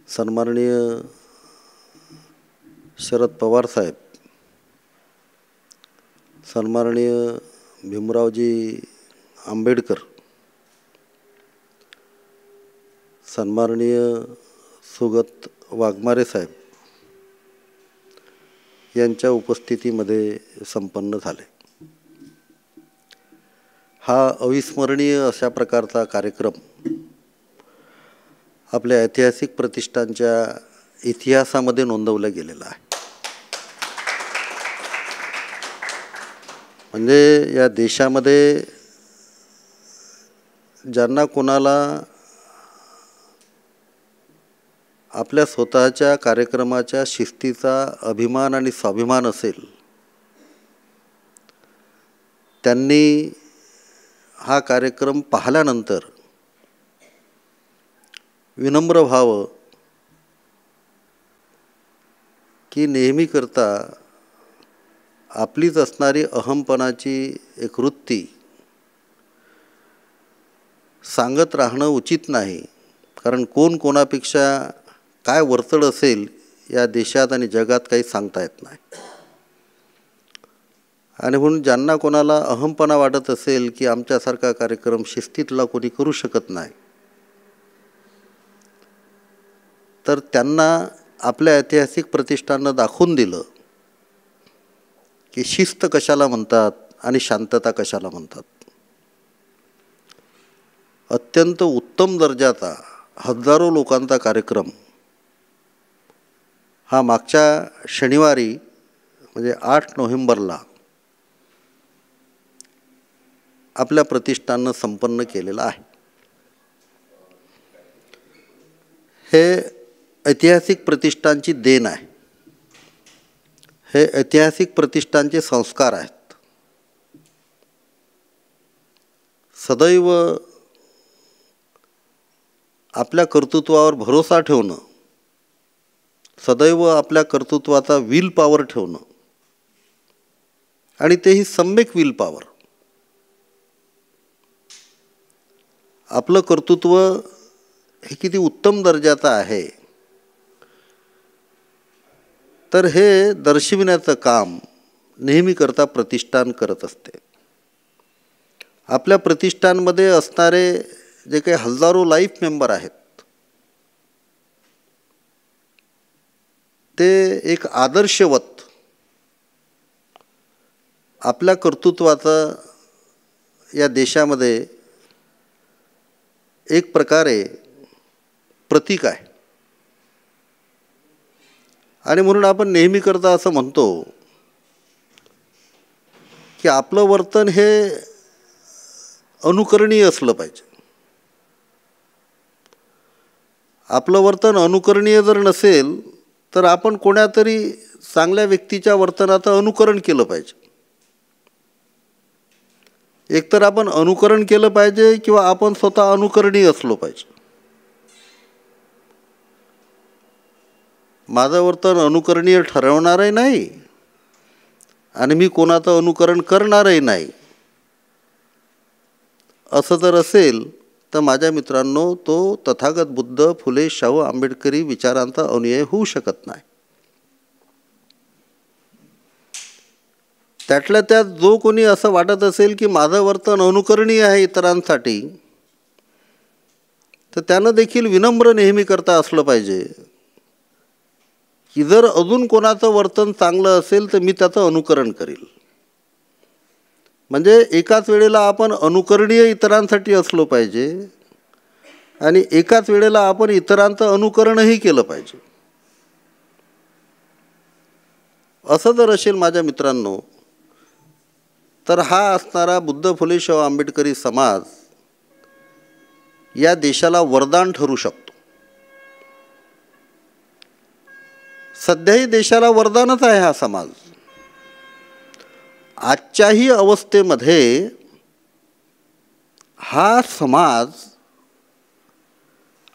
सन्माननीय शरद पवार साहेब, सन्माननीय भीमरावजी आंबेडकर, सन्माननीय सुगत वाघमारे साहेब यांच्या उपस्थितीमध्ये संपन्न झाले. हा अविस्मरणीय अशा प्रकारचा कार्यक्रम आपल्या ऐतिहासिक प्रतिष्ठानच्या इतिहासामध्ये नोंदवला गेलेला आहे. म्हणजे या देशामध्ये ज्यांना कोणाला आपल्या स्वतःच्या कार्यक्रमाच्या शिस्तीचा अभिमान आणि स्वाभिमान असेल, त्यांनी हा कार्यक्रम पाहिल्यानंतर विनम्र व्हावं की नेहमीकरता आपलीच असणारी अहमपणाची एक वृत्ती सांगत राहणं उचित नाही. कारण कोण कोणापेक्षा काय वर्तळ असेल या देशात आणि जगात काही सांगता येत नाही. आणि म्हणून ज्यांना कोणाला अहमपणा वाटत असेल की आमच्यासारखा कार्यक्रम शिस्तीतला कोणी करू शकत नाही, तर त्यांना आपल्या ऐतिहासिक प्रतिष्ठानं दाखवून दिलं की शिस्त कशाला म्हणतात आणि शांतता कशाला म्हणतात. अत्यंत उत्तम दर्जाचा हजारो लोकांचा कार्यक्रम हा मागच्या शनिवारी म्हणजे 8 नोव्हेंबरला आपल्या प्रतिष्ठानं संपन्न केलेला आहे. हे ऐतिहासिक प्रतिष्ठानची देण आहे. हे ऐतिहासिक प्रतिष्ठानचे संस्कार आहेत. सदैव आपल्या कर्तृत्वावर भरोसा ठेवणं, सदैव आपल्या कर्तृत्वाचा विल पॉवर ठेवणं, आणि तेही सम्यक विल पॉवर. आपलं कर्तृत्व हे किती उत्तम दर्जाचं आहे तर हे दर्शविण्याचं काम नेहमीकरता प्रतिष्ठान करत असते. आपल्या प्रतिष्ठानमध्ये असणारे जे काही हजारो लाईफ मेंबर आहेत ते एक आदर्शवत आपल्या कर्तृत्वाचं या देशामध्ये एक प्रकारे प्रतीक आहे. आणि म्हणून आपण नेहमीकरता असं म्हणतो की आपलं वर्तन हे अनुकरणीय असलं पाहिजे. आपलं वर्तन अनुकरणीय जर नसेल तर आपण कोणातरी चांगल्या व्यक्तीच्या वर्तनाचं अनुकरण केलं पाहिजे. एकतर आपण अनुकरण केलं पाहिजे किंवा आपण स्वतः अनुकरणीय असलो पाहिजे. माझं वर्तन अनुकरणीय ठरवणारही नाही आणि मी कोणाचं अनुकरण करणारही नाही. असं जर असेल तर माझ्या मित्रांनो, तो तथागत बुद्ध, फुले, शाहू आंबेडकरी विचारांचा अनुयायी होऊ शकत नाही. त्यातल्या त्यात जो कोणी असं वाटत असेल की माझं वर्तन अनुकरणीय आहे इतरांसाठी, तर त्यानं देखील विनम्र नेहमी करता असलं पाहिजे की जर अजून कोणाचं वर्तन चांगलं असेल तर मी त्याचं अनुकरण करील. म्हणजे एकाच वेळेला आपण अनुकरणीय इतरांसाठी असलो पाहिजे आणि एकाच वेळेला आपण इतरांचं अनुकरणही केलं पाहिजे. असं जर असेल माझ्या मित्रांनो, तर हा असणारा बुद्ध, फुले, शाहू आंबेडकरी समाज या देशाला वरदान ठरू शकतो. सध्याही देशाला वरदानच आहे हा समाज. आजच्याही अवस्थेमध्ये हा समाज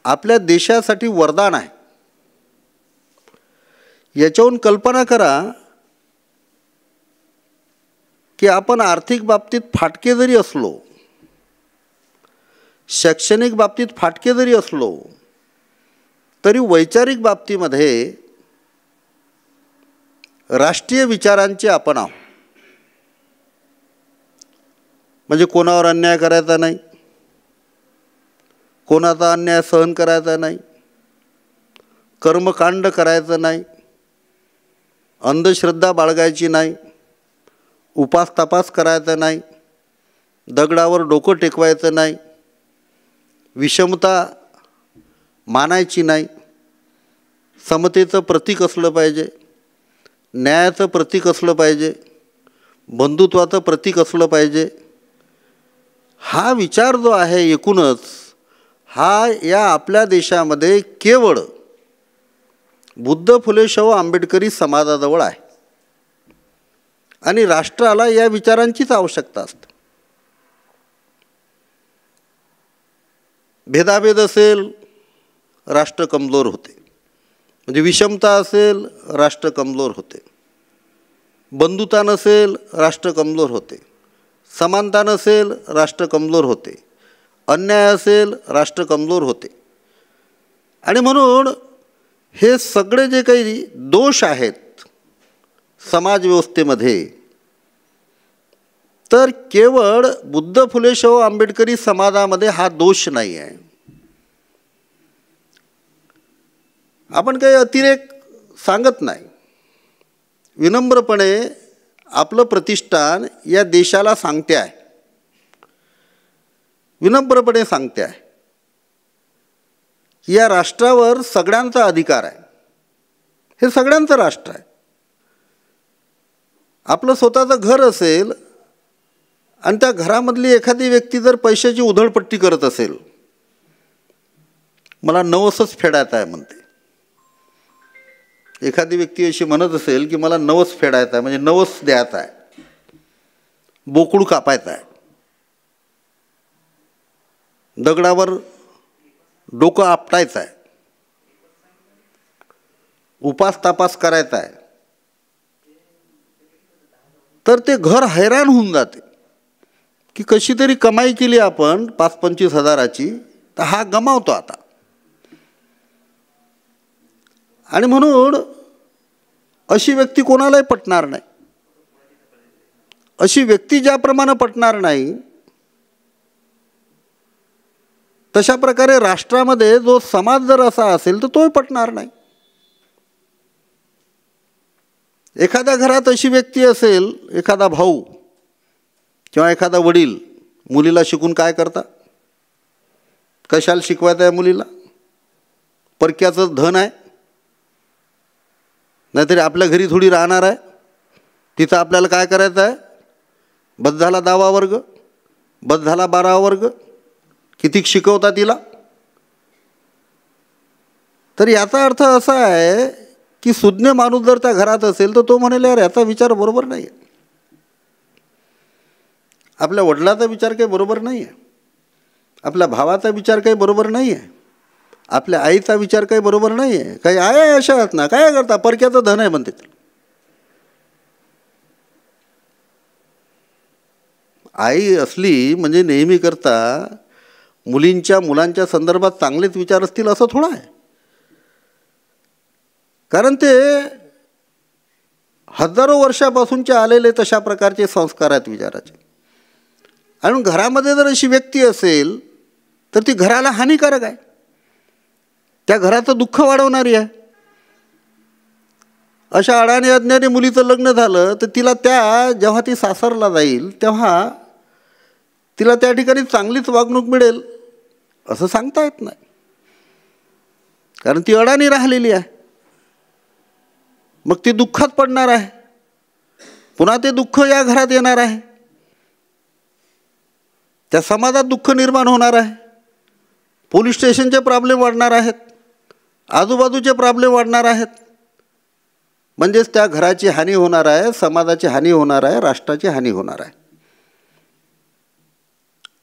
आपल्या देशासाठी वरदान आहे. याच्याहून कल्पना करा की आपण आर्थिक बाबतीत फाटके जरी असलो, शैक्षणिक बाबतीत फाटके जरी असलो, तरी वैचारिक बाबतीमध्ये राष्ट्रीय विचारांचे आपण आहोत. म्हणजे कोणावर अन्याय करायचा नाही, कोणाचा अन्याय सहन करायचा नाही, कर्मकांड करायचं नाही, अंधश्रद्धा बाळगायची नाही, उपास तपास करायचा नाही, दगडावर डोकं टेकवायचं नाही, विषमता मानायची नाही, समतेचं प्रतीक असलं पाहिजे, न्यायाचं प्रतीक असलं पाहिजे, बंधुत्वाचं प्रतीक असलं पाहिजे. हा विचार जो आहे एकूणच हा या आपल्या देशामध्ये केवळ बुद्ध, फुले, शाहू आंबेडकरी समाजाजवळ आहे. आणि राष्ट्राला या विचारांचीच आवश्यकता असते. भेदाभेद असेल राष्ट्र कमजोर होते, म्हणजे विषमता असेल राष्ट्र कमजोर होते, बंधुता नसेल राष्ट्र कमजोर होते, समानता नसेल राष्ट्र कमजोर होते, अन्याय असेल राष्ट्र कमजोर होते. आणि म्हणून हे सगळे जे काही दोष आहेत समाजव्यवस्थेमध्ये, तर केवळ बुद्ध फुले शाहू आंबेडकरी समाजामध्ये हा दोष नाही आहे. आपण काही अतिरेक सांगत नाही. विनम्रपणे आपलं प्रतिष्ठान या देशाला सांगते आहे, विनम्रपणे सांगते आहे की या राष्ट्रावर सगळ्यांचा अधिकार आहे. हे सगळ्यांचं राष्ट्र आहे. आपलं स्वतःचं घर असेल आणि त्या घरामधली एखादी व्यक्ती जर पैशाची उधळपट्टी करत असेल, मला नवसच फेडायचं आहे म्हणते. एखादी व्यक्ती अशी म्हणत असेल की मला नवस फेडायचा आहे, म्हणजे नवस द्यायचा आहे, बोकुड कापायचा आहे, दगडावर डोकं आपटायचं आहे, उपास तापास करायचा आहे, तर ते घर हैराण होऊन जाते की कशी तरी कमाई केली आपण 5-25 हजाराची, तर हा गमावतो आता. आणि म्हणून अशी व्यक्ती कोणालाही पटणार नाही. अशी व्यक्ती ज्याप्रमाणे पटणार नाही, तशा प्रकारे राष्ट्रामध्ये जो समाज जर असा असेल तर तोही पटणार नाही. एखाद्या घरात अशी व्यक्ती असेल, एखादा भाऊ किंवा एखादा वडील मुलीला शिकून काय करता, कशाला शिकवायचं आहे मुलीला, परक्याचं धन आहे, नाहीतरी आपल्या घरी थोडी राहणार आहे, तिथं आपल्याला काय करायचं आहे, बस झाला 10वा वर्ग, बस झाला 12वा वर्ग, किती शिकवता तिला. तर याचा अर्थ असा आहे की सुज्ञ माणूस जर त्या घरात असेल तर तो म्हणेल यार याचा विचार बरोबर नाही आहे, आपल्या वडिलाचा विचार काही बरोबर नाही आहे, आपल्या भावाचा विचार काही बरोबर नाही आहे, आपल्या आईचा विचार काही बरोबर नाही आहे. काही आहे अशा आहेत ना, काय करता, परक्याचं धन आहे म्हणते. आई असली म्हणजे नेहमी करता मुलांच्या संदर्भात चांगलेच विचार असतील असं थोडं आहे. कारण ते हजारो वर्षापासूनचे आलेले तशा प्रकारचे संस्कार आहेत विचाराचे. आणि घरामध्ये जर अशी व्यक्ती असेल तर ती घराला हानिकारक आहे, त्या घराचं दुःख वाढवणारी आहे. अशा अडाणी अज्ञानी मुलीचं लग्न झालं तर तिला जेव्हा ती सासरला जाईल तेव्हा तिला त्या ठिकाणी चांगलीच वागणूक मिळेल असं सांगता येत नाही, कारण ती अडाणी राहिलेली आहे. मग ती दुःखात पडणार आहे, पुन्हा ते दुःख या घरात येणार आहे, त्या समाजात दुःख निर्माण होणार आहे, पोलीस स्टेशनचे प्रॉब्लेम वाढणार आहेत, आजूबाजूचे प्रॉब्लेम वाढणार आहेत. म्हणजेच त्या घराची हानी होणार आहे, समाजाची हानी होणार आहे, राष्ट्राची हानी होणार आहे.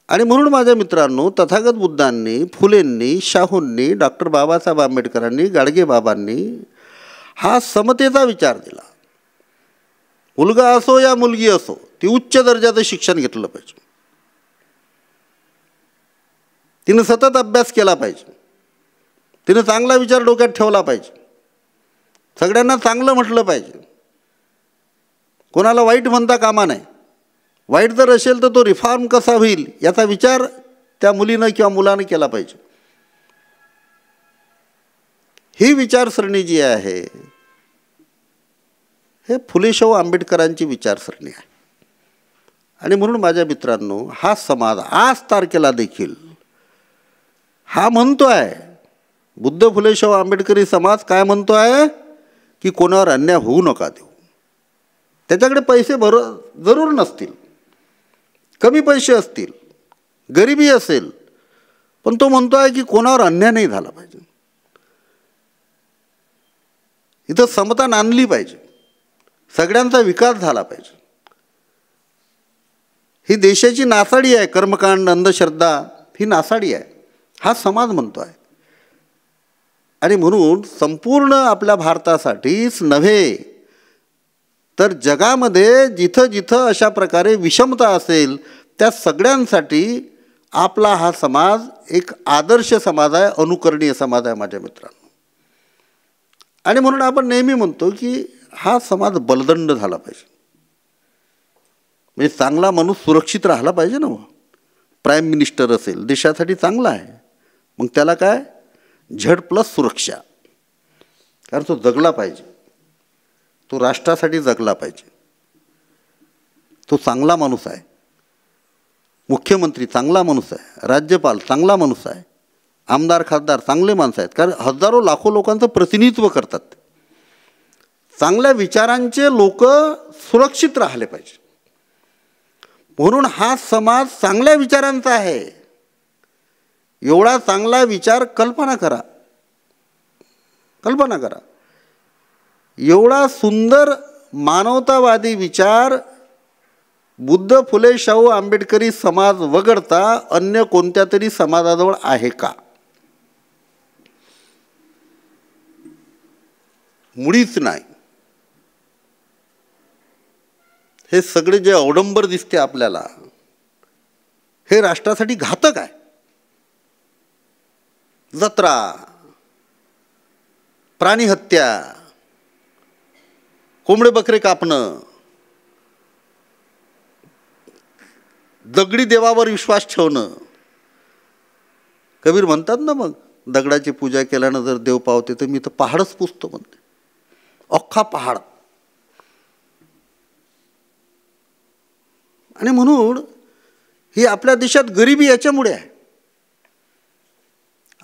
आणि म्हणून माझ्या मित्रांनो, तथागत बुद्धांनी, फुलेंनी, शाहूंनी, डॉक्टर बाबासाहेब आंबेडकरांनी, गाडगेबाबांनी हा समतेचा विचार दिला. मुलगा असो या मुलगी असो, ती उच्च दर्जाचं शिक्षण घेतलं पाहिजे, तिनं सतत अभ्यास केला पाहिजे, तिनं चांगला विचार डोक्यात ठेवला पाहिजे, सगळ्यांना चांगलं म्हटलं पाहिजे, कोणाला वाईट म्हणता कामा नाही. वाईट जर असेल तर तो रिफॉर्म कसा होईल याचा विचार त्या मुलीनं किंवा मुलानं केला पाहिजे. ही विचारसरणी जी आहे हे फुले शाहू आंबेडकरांची विचारसरणी आहे. आणि म्हणून माझ्या मित्रांनो, हा समाज आज तारखेला देखील हा म्हणतो आहे, बुद्ध फुले शाहू आंबेडकरी समाज काय म्हणतो आहे की कोणावर अन्याय होऊ नका देऊ. त्याच्याकडे पैसे जरूर नसतील, कमी पैसे असतील, गरिबी असेल, पण तो म्हणतो आहे की कोणावर अन्याय नाही झाला पाहिजे. इथं समता नांदली पाहिजे, सगळ्यांचा विकास झाला पाहिजे. ही देशाची नासाडी आहे, कर्मकांड, अंधश्रद्धा ही नासाडी आहे, हा समाज म्हणतो आहे. आणि म्हणून संपूर्ण आपल्या भारतासाठीच नव्हे तर जगामध्ये जिथं जिथं अशा प्रकारे विषमता असेल त्या सगळ्यांसाठी आपला हा समाज एक आदर्श समाज आहे, अनुकरणीय समाज आहे माझ्या मित्रांनो. आणि म्हणून आपण नेहमी म्हणतो की हा समाज बलदंड झाला पाहिजे, म्हणजे चांगला माणूस सुरक्षित राहिला पाहिजे ना. प्राईम मिनिस्टर असेल, देशासाठी चांगला आहे, मग त्याला काय झेड प्लस सुरक्षा, कारण तो जगला पाहिजे, तो राष्ट्रासाठी जगला पाहिजे, तो चांगला माणूस आहे. मुख्यमंत्री चांगला माणूस आहे, राज्यपाल चांगला माणूस आहे, आमदार खासदार चांगले माणसं आहेत, कारण हजारो लाखो लोकांचं प्रतिनिधित्व करतात. चांगल्या विचारांचे लोक सुरक्षित राहिले पाहिजे, म्हणून हा समाज चांगल्या विचारांचा आहे. एवढा चांगला विचार कल्पना करा, कल्पना करा, एवढा सुंदर मानवतावादी विचार बुद्ध, फुले, शाहू, आंबेडकरी समाज वगळता अन्य कोणत्या तरी समाजाजवळ आहे का? मुळीच नाही. हे सगळे जे अवडंबर दिसते आपल्याला, हे राष्ट्रासाठी घातक आहे. जत्रा, प्राणी हत्या, कोंबडे बकरे कापणं, दगडी देवावर विश्वास ठेवणं. कबीर म्हणतात ना, मग दगडाची पूजा केल्यानं जर देव पावते तर मी तर पहाडच पुजतो म्हणते, अख्खा पहाड. आणि म्हणून ही आपल्या देशात गरिबी याच्यामुळे आहे.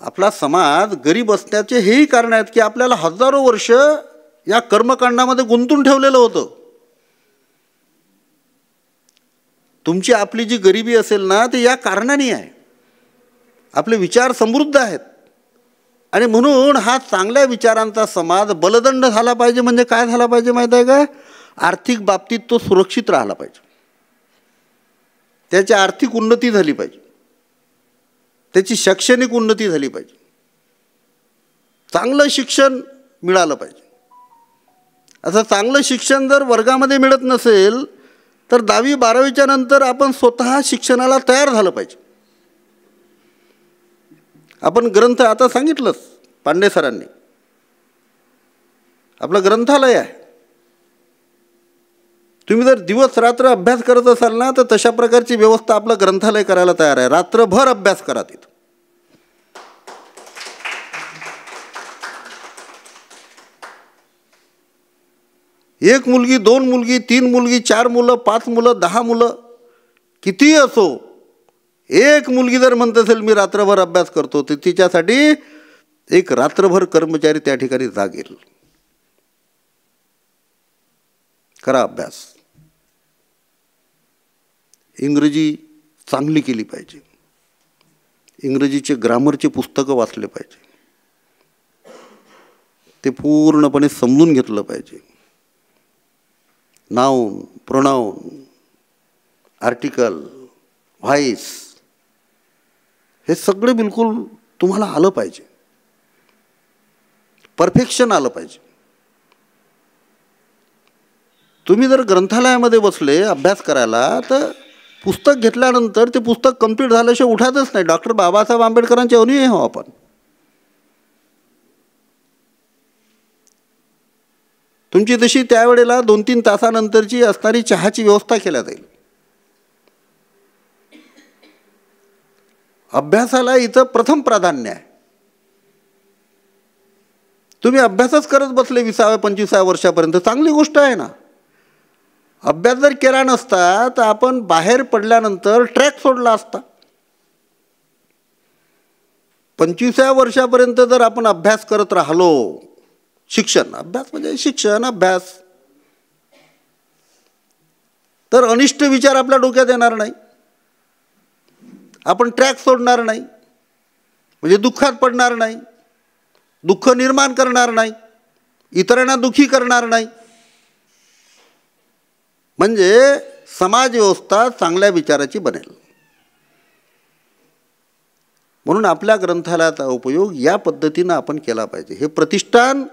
आपला समाज गरीब असण्याचे हेही कारण आहेत की आपल्याला हजारो वर्ष या कर्मकांडामध्ये गुंतून ठेवलेलं होतं. तुमची आपली जी गरिबी असेल ना, ते या कारणाने आहे. आपले विचार समृद्ध आहेत, आणि म्हणून हा चांगल्या विचारांचा समाज बलदंड झाला पाहिजे. म्हणजे काय झाला पाहिजे माहीत आहे का? आर्थिक बाबतीत तो सुरक्षित राहिला पाहिजे, त्याची आर्थिक उन्नती झाली पाहिजे, त्याची शैक्षणिक उन्नती झाली पाहिजे, चांगलं शिक्षण मिळालं पाहिजे. असं चांगलं शिक्षण जर वर्गामध्ये मिळत नसेल तर 10वी 12वीच्या नंतर आपण स्वतः शिक्षणाला तयार झालं पाहिजे. आपण ग्रंथ आता सांगितलंच पांडे सरांनी, आपलं ग्रंथालय आहे. तुम्ही जर दिवस रात्र अभ्यास करत असाल ना, तर तशा प्रकारची व्यवस्था आपलं ग्रंथालय करायला तयार आहे. रात्रभर अभ्यास करा तिथं. एक मुलगी, 2 मुलगी, 3 मुलगी, 4 मुलं, 5 मुलं, 10 मुलं, कितीही असो, एक मुलगी जर म्हणत असेल मी रात्रभर अभ्यास करतो, तर तिच्यासाठी एक रात्रभर कर्मचारी त्या ठिकाणी जागेल. करा अभ्यास. इंग्रजी चांगली केली पाहिजे, इंग्रजीचे ग्रामरचे पुस्तकं वाचले पाहिजे, ते पूर्णपणे समजून घेतलं पाहिजे. नाउन, प्रोनाउन, आर्टिकल, व्हाईस, हे सगळे बिलकुल तुम्हाला आलं पाहिजे, परफेक्शन आलं पाहिजे. तुम्ही जर ग्रंथालयामध्ये बसले अभ्यास करायला, तर पुस्तक घेतल्यानंतर ते पुस्तक कंप्लीट झाल्याशिवाय उठातच नाही. डॉक्टर बाबासाहेब आंबेडकरांच्या अनुयायी हो आपण. तुमची तशी त्यावेळेला 2-3 तासानंतरची असणारी चहाची व्यवस्था केल्या जाईल. अभ्यासाला इथं प्रथम प्राधान्य आहे. तुम्ही अभ्यासच करत बसले 20व्या-25व्या वर्षापर्यंत, चांगली गोष्ट आहे ना. अभ्यास जर केला नसता तर आपण बाहेर पडल्यानंतर ट्रॅक सोडला असता. 25व्या वर्षापर्यंत जर आपण अभ्यास करत राहिलो, शिक्षण, अभ्यास म्हणजे शिक्षण, अभ्यास, तर अनिष्ट विचार आपल्या डोक्यात येणार नाही, आपण ट्रॅक सोडणार नाही, म्हणजे दुःखात पडणार नाही, दुःख निर्माण करणार नाही, इतरांना दुःखी करणार नाही. म्हणजे समाज व्यवस्था चांगल्या विचाराची बनेल. म्हणून आपल्या ग्रंथालयाचा उपयोग या पद्धतीनं आपण केला पाहिजे. हे प्रतिष्ठान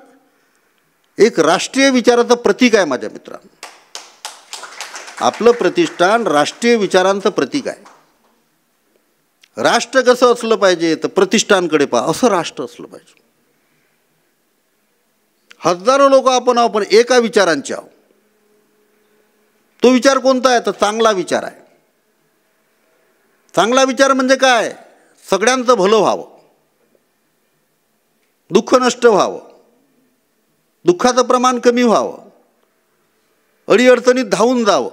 एक राष्ट्रीय विचाराचं प्रतीक आहे माझ्या मित्रांनो. आपलं प्रतिष्ठान राष्ट्रीय विचारांचं प्रतीक आहे. राष्ट्र कसं असलं पाहिजे, तर प्रतिष्ठानकडे पहा, असं राष्ट्र असलं पाहिजे. हजारो लोक आपण एका विचारांचे आहोत. तो विचार कोणता आहे? तर चांगला विचार आहे. चांगला विचार म्हणजे काय? सगळ्यांचं भलं व्हावं, दुःख नष्ट व्हावं, दुःखाचं प्रमाण कमी व्हावं, अडीअडचणीत धावून जावं,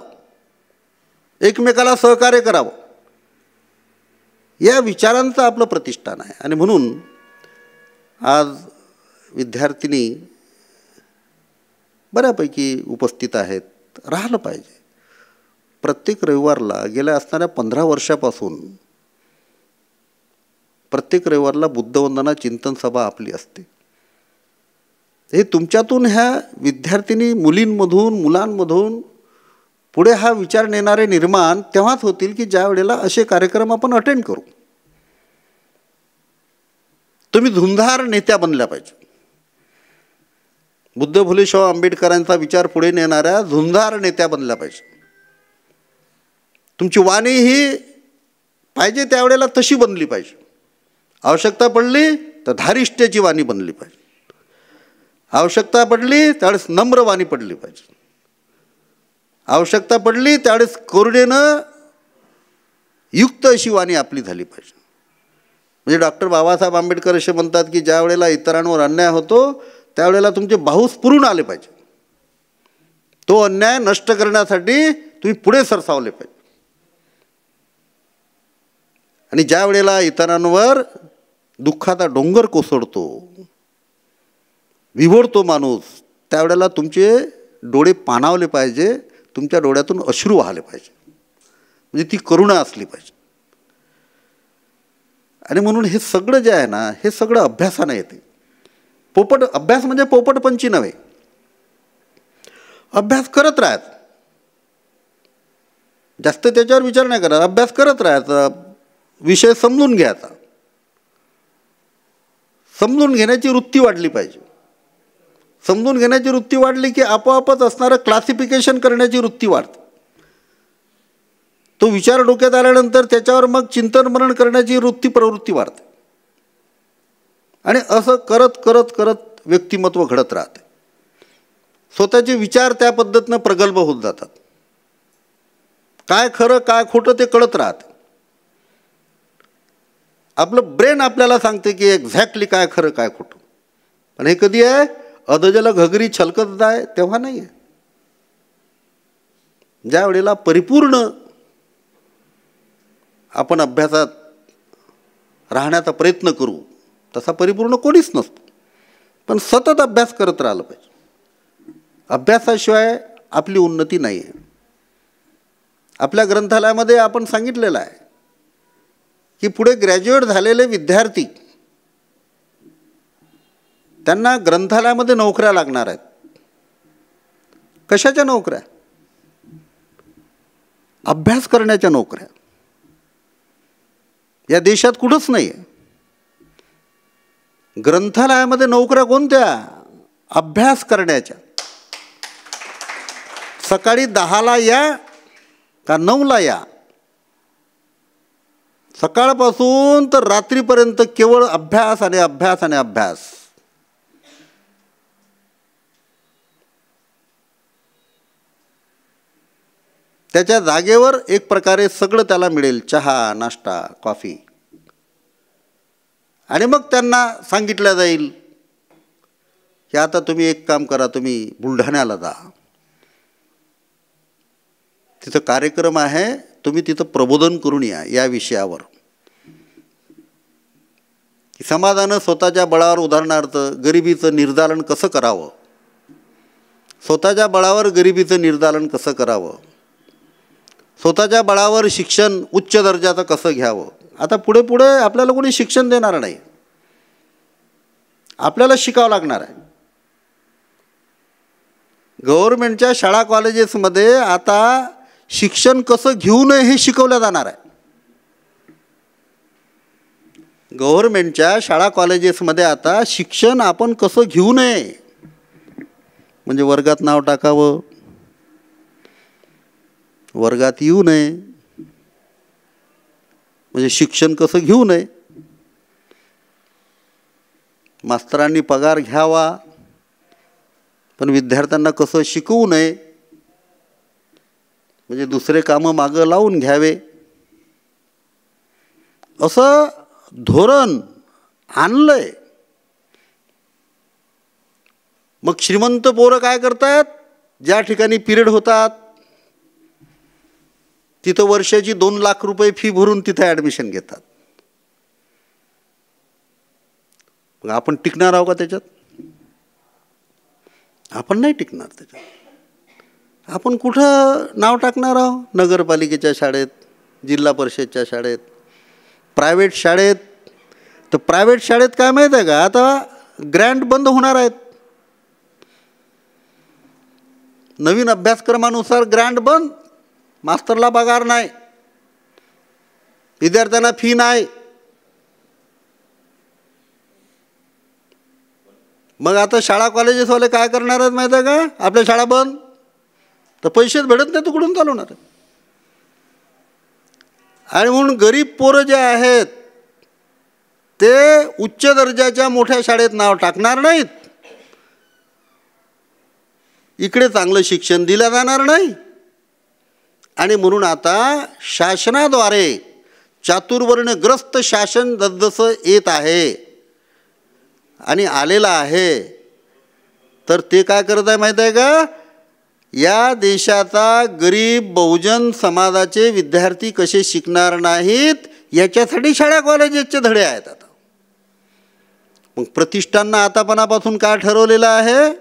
एकमेकाला सहकार्य करावं, या विचारांचं आपलं प्रतिष्ठान आहे. आणि म्हणून आज विद्यार्थिनी बऱ्यापैकी उपस्थित आहेत. राहिलं पाहिजे. प्रत्येक रविवारला गेल्या असणाऱ्या 15 वर्षापासून प्रत्येक रविवारला बुद्धवंदना चिंतन सभा आपली असते. हे तुमच्यातून ह्या विद्यार्थिनी मुलींमधून मुलांमधून पुढे हा विचार नेणारे निर्माण तेव्हाच होतील की ज्या वेळेला असे कार्यक्रम आपण अटेंड करू. तुम्ही धुंधार नेत्या बनल्या पाहिजे. बुद्ध फुले शाहू आंबेडकरांचा विचार पुढे नेणाऱ्या धुंधार नेत्या बनल्या पाहिजे. तुमची वाणी ही पाहिजे त्यावेळेला तशी बनली पाहिजे. आवश्यकता पडली तर धारिष्ट्याची वाणी बनली पाहिजे. आवश्यकता पडली त्यावेळेस नम्र वाणी पडली पाहिजे. आवश्यकता पडली त्यावेळेस करुणेनं युक्त अशी वाणी आपली झाली पाहिजे. म्हणजे डॉक्टर बाबासाहेब आंबेडकर असे म्हणतात की ज्या वेळेला इतरांवर अन्याय होतो त्यावेळेला तुमचे बाहू स्फुरून आले पाहिजे. तो अन्याय नष्ट करण्यासाठी तुम्ही पुढे सरसावले पाहिजे. आणि ज्या वेळेला इतरांवर दुःखाचा डोंगर कोसळतो, विव्हळतो माणूस, त्यावेळेला तुमचे डोळे पाणावले पाहिजे, तुमच्या डोळ्यातून अश्रू वाहले पाहिजे. म्हणजे ती करुणा असली पाहिजे. आणि म्हणून हे सगळं जे आहे ना, हे सगळं अभ्यासानं येते. अभ्यास म्हणजे पोपटपंची नव्हे. अभ्यास करत राहायचं, जास्त त्याच्यावर विचार नाही करायचा. अभ्यास करत राहायचा, विषय समजून घ्यायचा. समजून घेण्याची वृत्ती वाढली पाहिजे. समजून घेण्याची वृत्ती वाढली की आपोआपच असणारं क्लासिफिकेशन करण्याची वृत्ती वाढते. तो विचार डोक्यात आल्यानंतर त्याच्यावर मग चिंतन मनन करण्याची प्रवृत्ती वाढते. आणि असं करत करत करत व्यक्तिमत्व घडत राहते. स्वतःचे विचार त्या पद्धतीनं प्रगल्भ होत जातात. काय खरं काय खोटं ते कळत राहते. आपलं ब्रेन आपल्याला सांगते की एक्झॅक्टली काय खरं काय खोटं. पण हे कधी आहे? अधजल घगरी छलकत जाय तेव्हा नाही आहे. ज्या वेळेला परिपूर्ण आपण अभ्यासात राहण्याचा प्रयत्न करू, तसा परिपूर्ण कोणीच नसतो. पण सतत अभ्यास करत राहिलं पाहिजे. अभ्यासाशिवाय आपली उन्नती नाही आहे. आपल्या ग्रंथालयामध्ये आपण सांगितलेलं आहे की पुढे ग्रॅज्युएट झालेले विद्यार्थी त्यांना ग्रंथालयामध्ये नोकऱ्या लागणार आहेत. कशाच्या नोकऱ्या? अभ्यास करण्याच्या नोकऱ्या. या देशात कुठंच नाही आहे. ग्रंथालयामध्ये नोकऱ्या कोणत्या? अभ्यास करण्याच्या. सकाळी 10ला या का 9ला या, सकाळपासून तर रात्रीपर्यंत केवळ अभ्यास आणि अभ्यास आणि अभ्यास. त्याच्या जागेवर एक प्रकारे सगळं त्याला मिळेल, चहा नाश्ता कॉफी. आणि मग त्यांना सांगितलं जाईल की आता तुम्ही एक काम करा, तुम्ही बुलढाण्याला जा, तिथं कार्यक्रम आहे, तुम्ही तिथं प्रबोधन करून या विषयावर. समाजानं स्वतःच्या बळावर उदाहरणार्थ गरिबीचं निर्दालन कसं करावं, स्वतःच्या बळावर गरिबीचं निर्दालन कसं करावं, स्वतःच्या बळावर शिक्षण उच्च दर्जाचं कसं घ्यावं. आता पुढे पुढे आपल्याला कोणी शिक्षण देणार नाही, आपल्याला शिकावं लागणार आहे. गव्हर्नमेंटच्या शाळा कॉलेजेसमध्ये आता शिक्षण कसं घेऊ नये हे शिकवलं जाणार आहे. गव्हर्नमेंटच्या शाळा कॉलेजेसमध्ये आता शिक्षण आपण कसं घेऊ नये, म्हणजे वर्गात नाव टाकावं, वर्गात येऊ नये, म्हणजे शिक्षण कसं घेऊ नये, मास्तरांनी पगार घ्यावा, पण विद्यार्थ्यांना कसं शिकवू नये, म्हणजे दुसरे कामं मागं लावून घ्यावे असं धोरण आणलंय. मग श्रीमंत पोरं काय करतात, ज्या ठिकाणी पिरियड होतात तिथं वर्षाची 2 लाख रुपये फी भरून तिथं ॲडमिशन घेतात. मग आपण टिकणार आहोत का त्याच्यात? आपण नाही टिकणार त्याच्यात. आपण कुठं नाव टाकणार आहोत? नगरपालिकेच्या शाळेत, जिल्हा परिषदच्या शाळेत, प्रायव्हेट शाळेत. तर प्रायव्हेट शाळेत काय माहीत आहे का, आता ग्रँट बंद होणार आहेत. नवीन अभ्यासक्रमानुसार ग्रँट बंद, मास्तरला पगार नाही, विद्यार्थ्यांना फी नाही. मग आता शाळा कॉलेजेसवाले काय करणार आहेत माहीत आहे का, आपल्या शाळा बंद, तर पैसेच भेटत नाही तर कुठून चालवणार आहे. आणि म्हणून गरीब पोरं जे आहेत ते उच्च दर्जाच्या मोठ्या शाळेत नाव टाकणार नाहीत, इकडे चांगलं शिक्षण दिलं जाणार नाही. आणि म्हणून आता शासनाद्वारे चातुर्वर्ण्यग्रस्त शासन जसजसं येत आहे आणि आलेलं आहे, तर ते काय करत आहे माहीत आहे का, या देशाचा गरीब बहुजन समाजाचे विद्यार्थी कसे शिकणार नाहीत याच्यासाठी शाळा कॉलेजेसचे धडे आहेत. आता मग प्रतिष्ठाननं आतापणापासून काय ठरवलेलं आहे,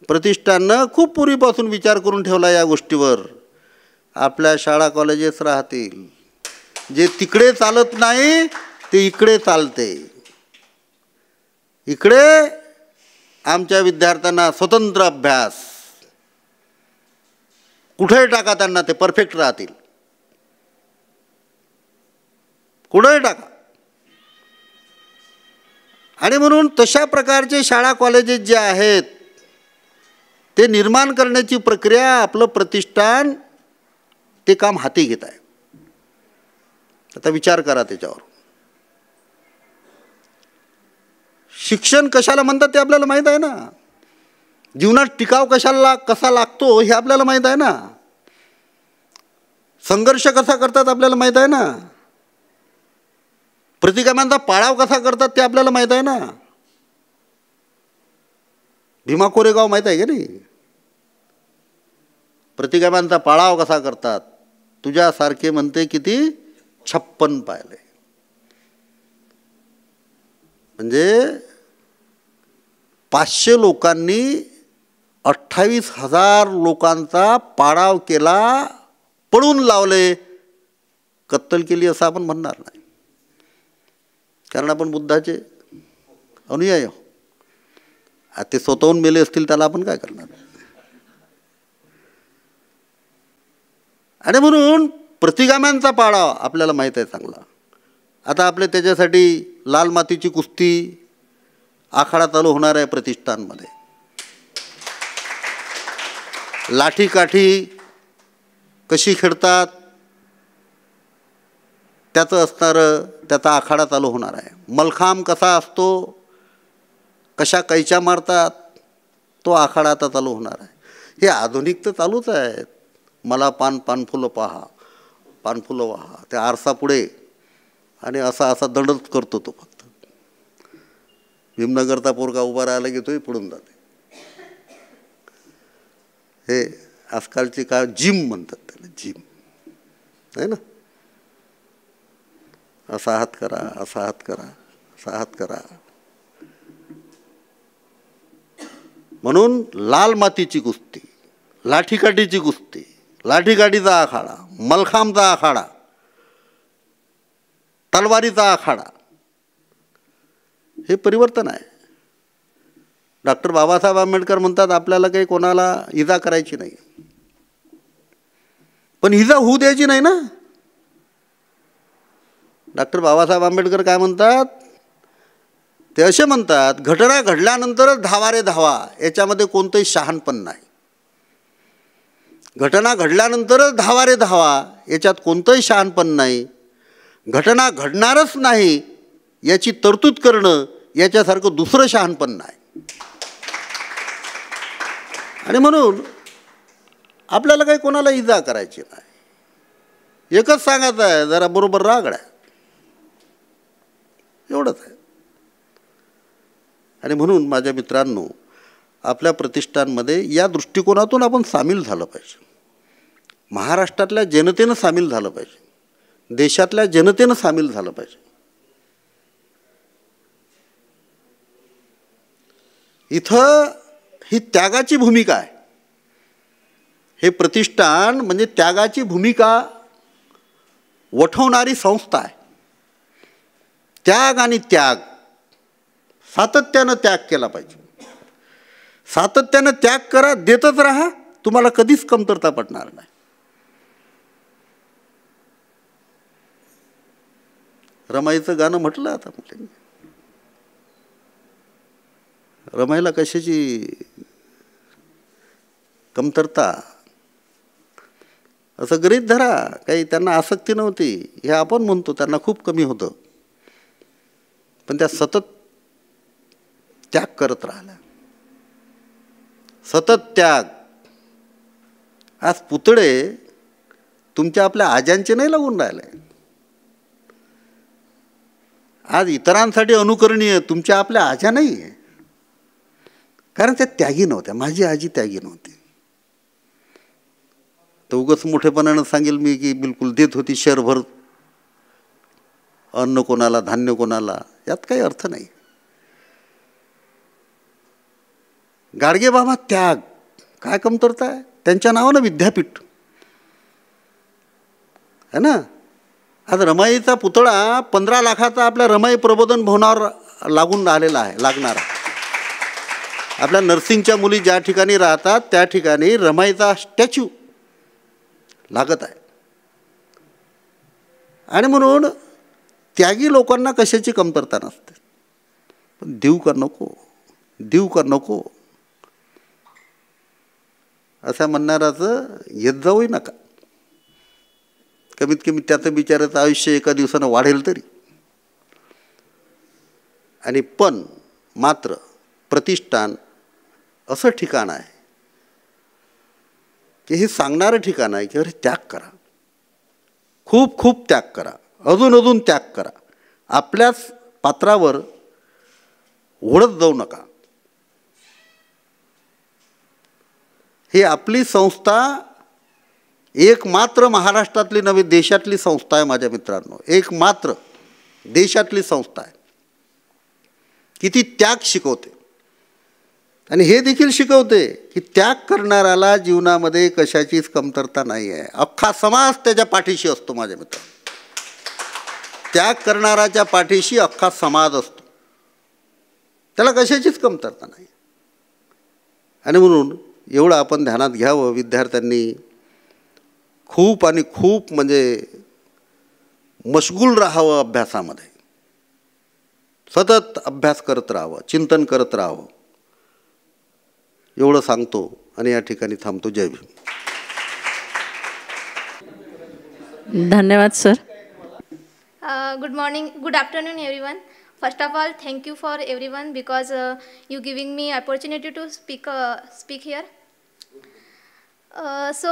प्रतिष्ठाननं खूप पूर्वीपासून विचार करून ठेवला या गोष्टीवर. आपल्या शाळा कॉलेजेस राहतील, जे तिकडे चालत नाही ते इकडे चालते. इकडे आमच्या विद्यार्थ्यांना स्वतंत्र अभ्यास, कुठेही टाका त्यांना ते परफेक्ट राहतील, कुठेही टाका. आणि म्हणून तशा प्रकारचे शाळा कॉलेजेस जे आहेत ते निर्माण करण्याची प्रक्रिया आपलं प्रतिष्ठान ते काम हाती घेत आहे. आता विचार करा त्याच्यावर. शिक्षण कशाला म्हणतात ते आपल्याला माहीत आहे ना, जीवनात टिकाव कसा लागतो हे आपल्याला माहीत आहे ना, संघर्ष कसा करतात आपल्याला माहीत आहे ना, प्रतिकामांचा पाळाव कसा करतात ते आपल्याला माहीत आहे ना. भीमा कोरेगाव माहीत आहे का नाही, प्रतिकामांचा पाळाव कसा करतात. तुझ्यासारखे म्हणते किती 56 पाहिले. म्हणजे 500 लोकांनी 28,000 लोकांचा पाडाव केला, पळून लावले, कत्तल केली असं आपण म्हणणार नाही, कारण आपण बुद्धाचे अनुयायी आहोत. ते स्वतःहून मेले असतील त्याला आपण काय करणार. आणि म्हणून प्रतिगाम्यांचा पाडाव आपल्याला माहीत आहे चांगला. आता आपले त्याच्यासाठी लाल मातीची कुस्ती आखाडा चालू होणार आहे प्रतिष्ठानमध्ये. लाठीकाठी कशी खेळतात त्याचं असणारं त्याचा आखाडा चालू होणार आहे. मलखांब कसा असतो, कशा कैच्या मारतात, तो आखाडा आता चालू होणार आहे. हे आधुनिक तर चालूच आहेत. मला पानफुलं पहा, पानफुलं वाहा, त्या आरसा पुढे आणि असा दंडच करतो तो फक्त. भीमनगरचा पोरगा उभा राहायला घेतोय, पुढून जाते. हे आजकालची काय जिम म्हणतात त्याला, जिम आहे ना. असा हात करा, असा हात करा, असा हात करा. म्हणून लाल मातीची कुस्ती, लाठीकाठीची कुस्ती, लाठीकाठीचा आखाडा, मलखांबचा आखाडा, तलवारीचा आखाडा, हे परिवर्तन आहे. डॉक्टर बाबासाहेब आंबेडकर म्हणतात आपल्याला काही कोणाला इजा करायची नाही, पण इजा होऊ द्यायची नाही ना. डॉक्टर बाबासाहेब आंबेडकर काय म्हणतात, ते असे म्हणतात, घटना घडल्यानंतरच धावा रे धावा, याच्यामध्ये कोणतंही शहाणपण नाही. घटना घडल्यानंतरच धावा रे धावा, याच्यात कोणतंही शहाणपण नाही. घटना घडणारच नाही याची तरतूद करणं याच्यासारखं दुसरं शहाणपण नाही. आणि म्हणून आपल्याला काही कोणाला इजा करायची नाही. एकच सांगायचं आहे, जरा बरोबर रागड्या, एवढंच आहे. आणि म्हणून माझ्या मित्रांनो, आपल्या प्रतिष्ठानमध्ये या दृष्टिकोनातून आपण सामील झालं पाहिजे. महाराष्ट्रातल्या जनतेनं सामील झालं पाहिजे, देशातल्या जनतेनं सामील झालं पाहिजे. इथं ही त्यागाची भूमिका आहे. हे प्रतिष्ठान म्हणजे त्यागाची भूमिका वठवणारी संस्था आहे. त्याग आणि त्याग, सातत्यानं त्याग केला पाहिजे. सातत्यानं त्याग करा, देतच राहा, तुम्हाला कधीच कमतरता पडणार नाही. रमाईचं गाणं म्हटलं आता मुलांनी. रमाईला कशाची कमतरता, असं गृहीत धरा, काही त्यांना आसक्ती नव्हती. हे आपण म्हणतो त्यांना खूप कमी होतं, पण त्या सतत त्याग करत राहिल्या, सतत त्याग. आज पुतळे तुमच्या आपल्या आज्यांचे नाही लागून राहिले. आज इतरांसाठी अनुकरणीय तुमच्या आपल्या आज्या नाही आहे, कारण त्या त्यागी नव्हत्या. माझी आजी त्यागी नव्हती. तर उगाच मोठेपणानं सांगेल मी की बिलकुल देत होती शहरभर अन्न कोणाला, धान्य कोणाला, यात काही अर्थ नाही. गाडगे बाबा त्याग, काय कमतरता आहे त्यांच्या नावानं विद्यापीठ है ना. आज रमाईचा पुतळा 15 लाखाचा आपल्या रमाई प्रबोधन भवनावर लागून राहिलेला आहे, लागणार आहे. आपल्या नर्सिंगच्या मुली ज्या ठिकाणी राहतात त्या ठिकाणी रमाईचा स्टॅच्यू लागत आहे. आणि म्हणून त्यागी लोकांना कशाची कमतरता नसते. पण देऊ का नको, देऊ का नको असं म्हणणाराचं येत जाऊही नका. कमीत कमी त्याचं बिचाराचं आयुष्य एका दिवसानं वाढेल तरी. आणि पण मात्र प्रतिष्ठान असं ठिकाण आहे की हे सांगणारं ठिकाण आहे की अरे त्याग करा, खूप खूप त्याग करा, अजून अजून त्याग करा. आपल्याच पात्रावर ओढत जाऊ नका. ही आपली संस्था एकमात्र महाराष्ट्रातली नव्हे देशातली संस्था आहे माझ्या मित्रांनो. एकमात्र देशातली संस्था आहे. किती त्याग शिकवते. आणि हे देखील शिकवते की त्याग करणाऱ्याला जीवनामध्ये कशाचीच कमतरता नाही आहे. अख्खा समाज त्याच्या पाठीशी असतो माझ्या मित्रांनो. त्याग करणाऱ्याच्या पाठीशी अख्खा समाज असतो. त्याला कशाचीच कमतरता नाही. आणि म्हणून एवढं आपण ध्यानात घ्यावं. विद्यार्थ्यांनी खूप आणि खूप म्हणजे मशगूल राहावं अभ्यासामध्ये. सतत अभ्यास करत राहावं, चिंतन करत राहावं, एवढं सांगतो आणि या ठिकाणी थांबतो. जय भीम. धन्यवाद sir. Good morning, good afternoon everyone. First of all, thank you for everyone because you giving me opportunity to speak here. So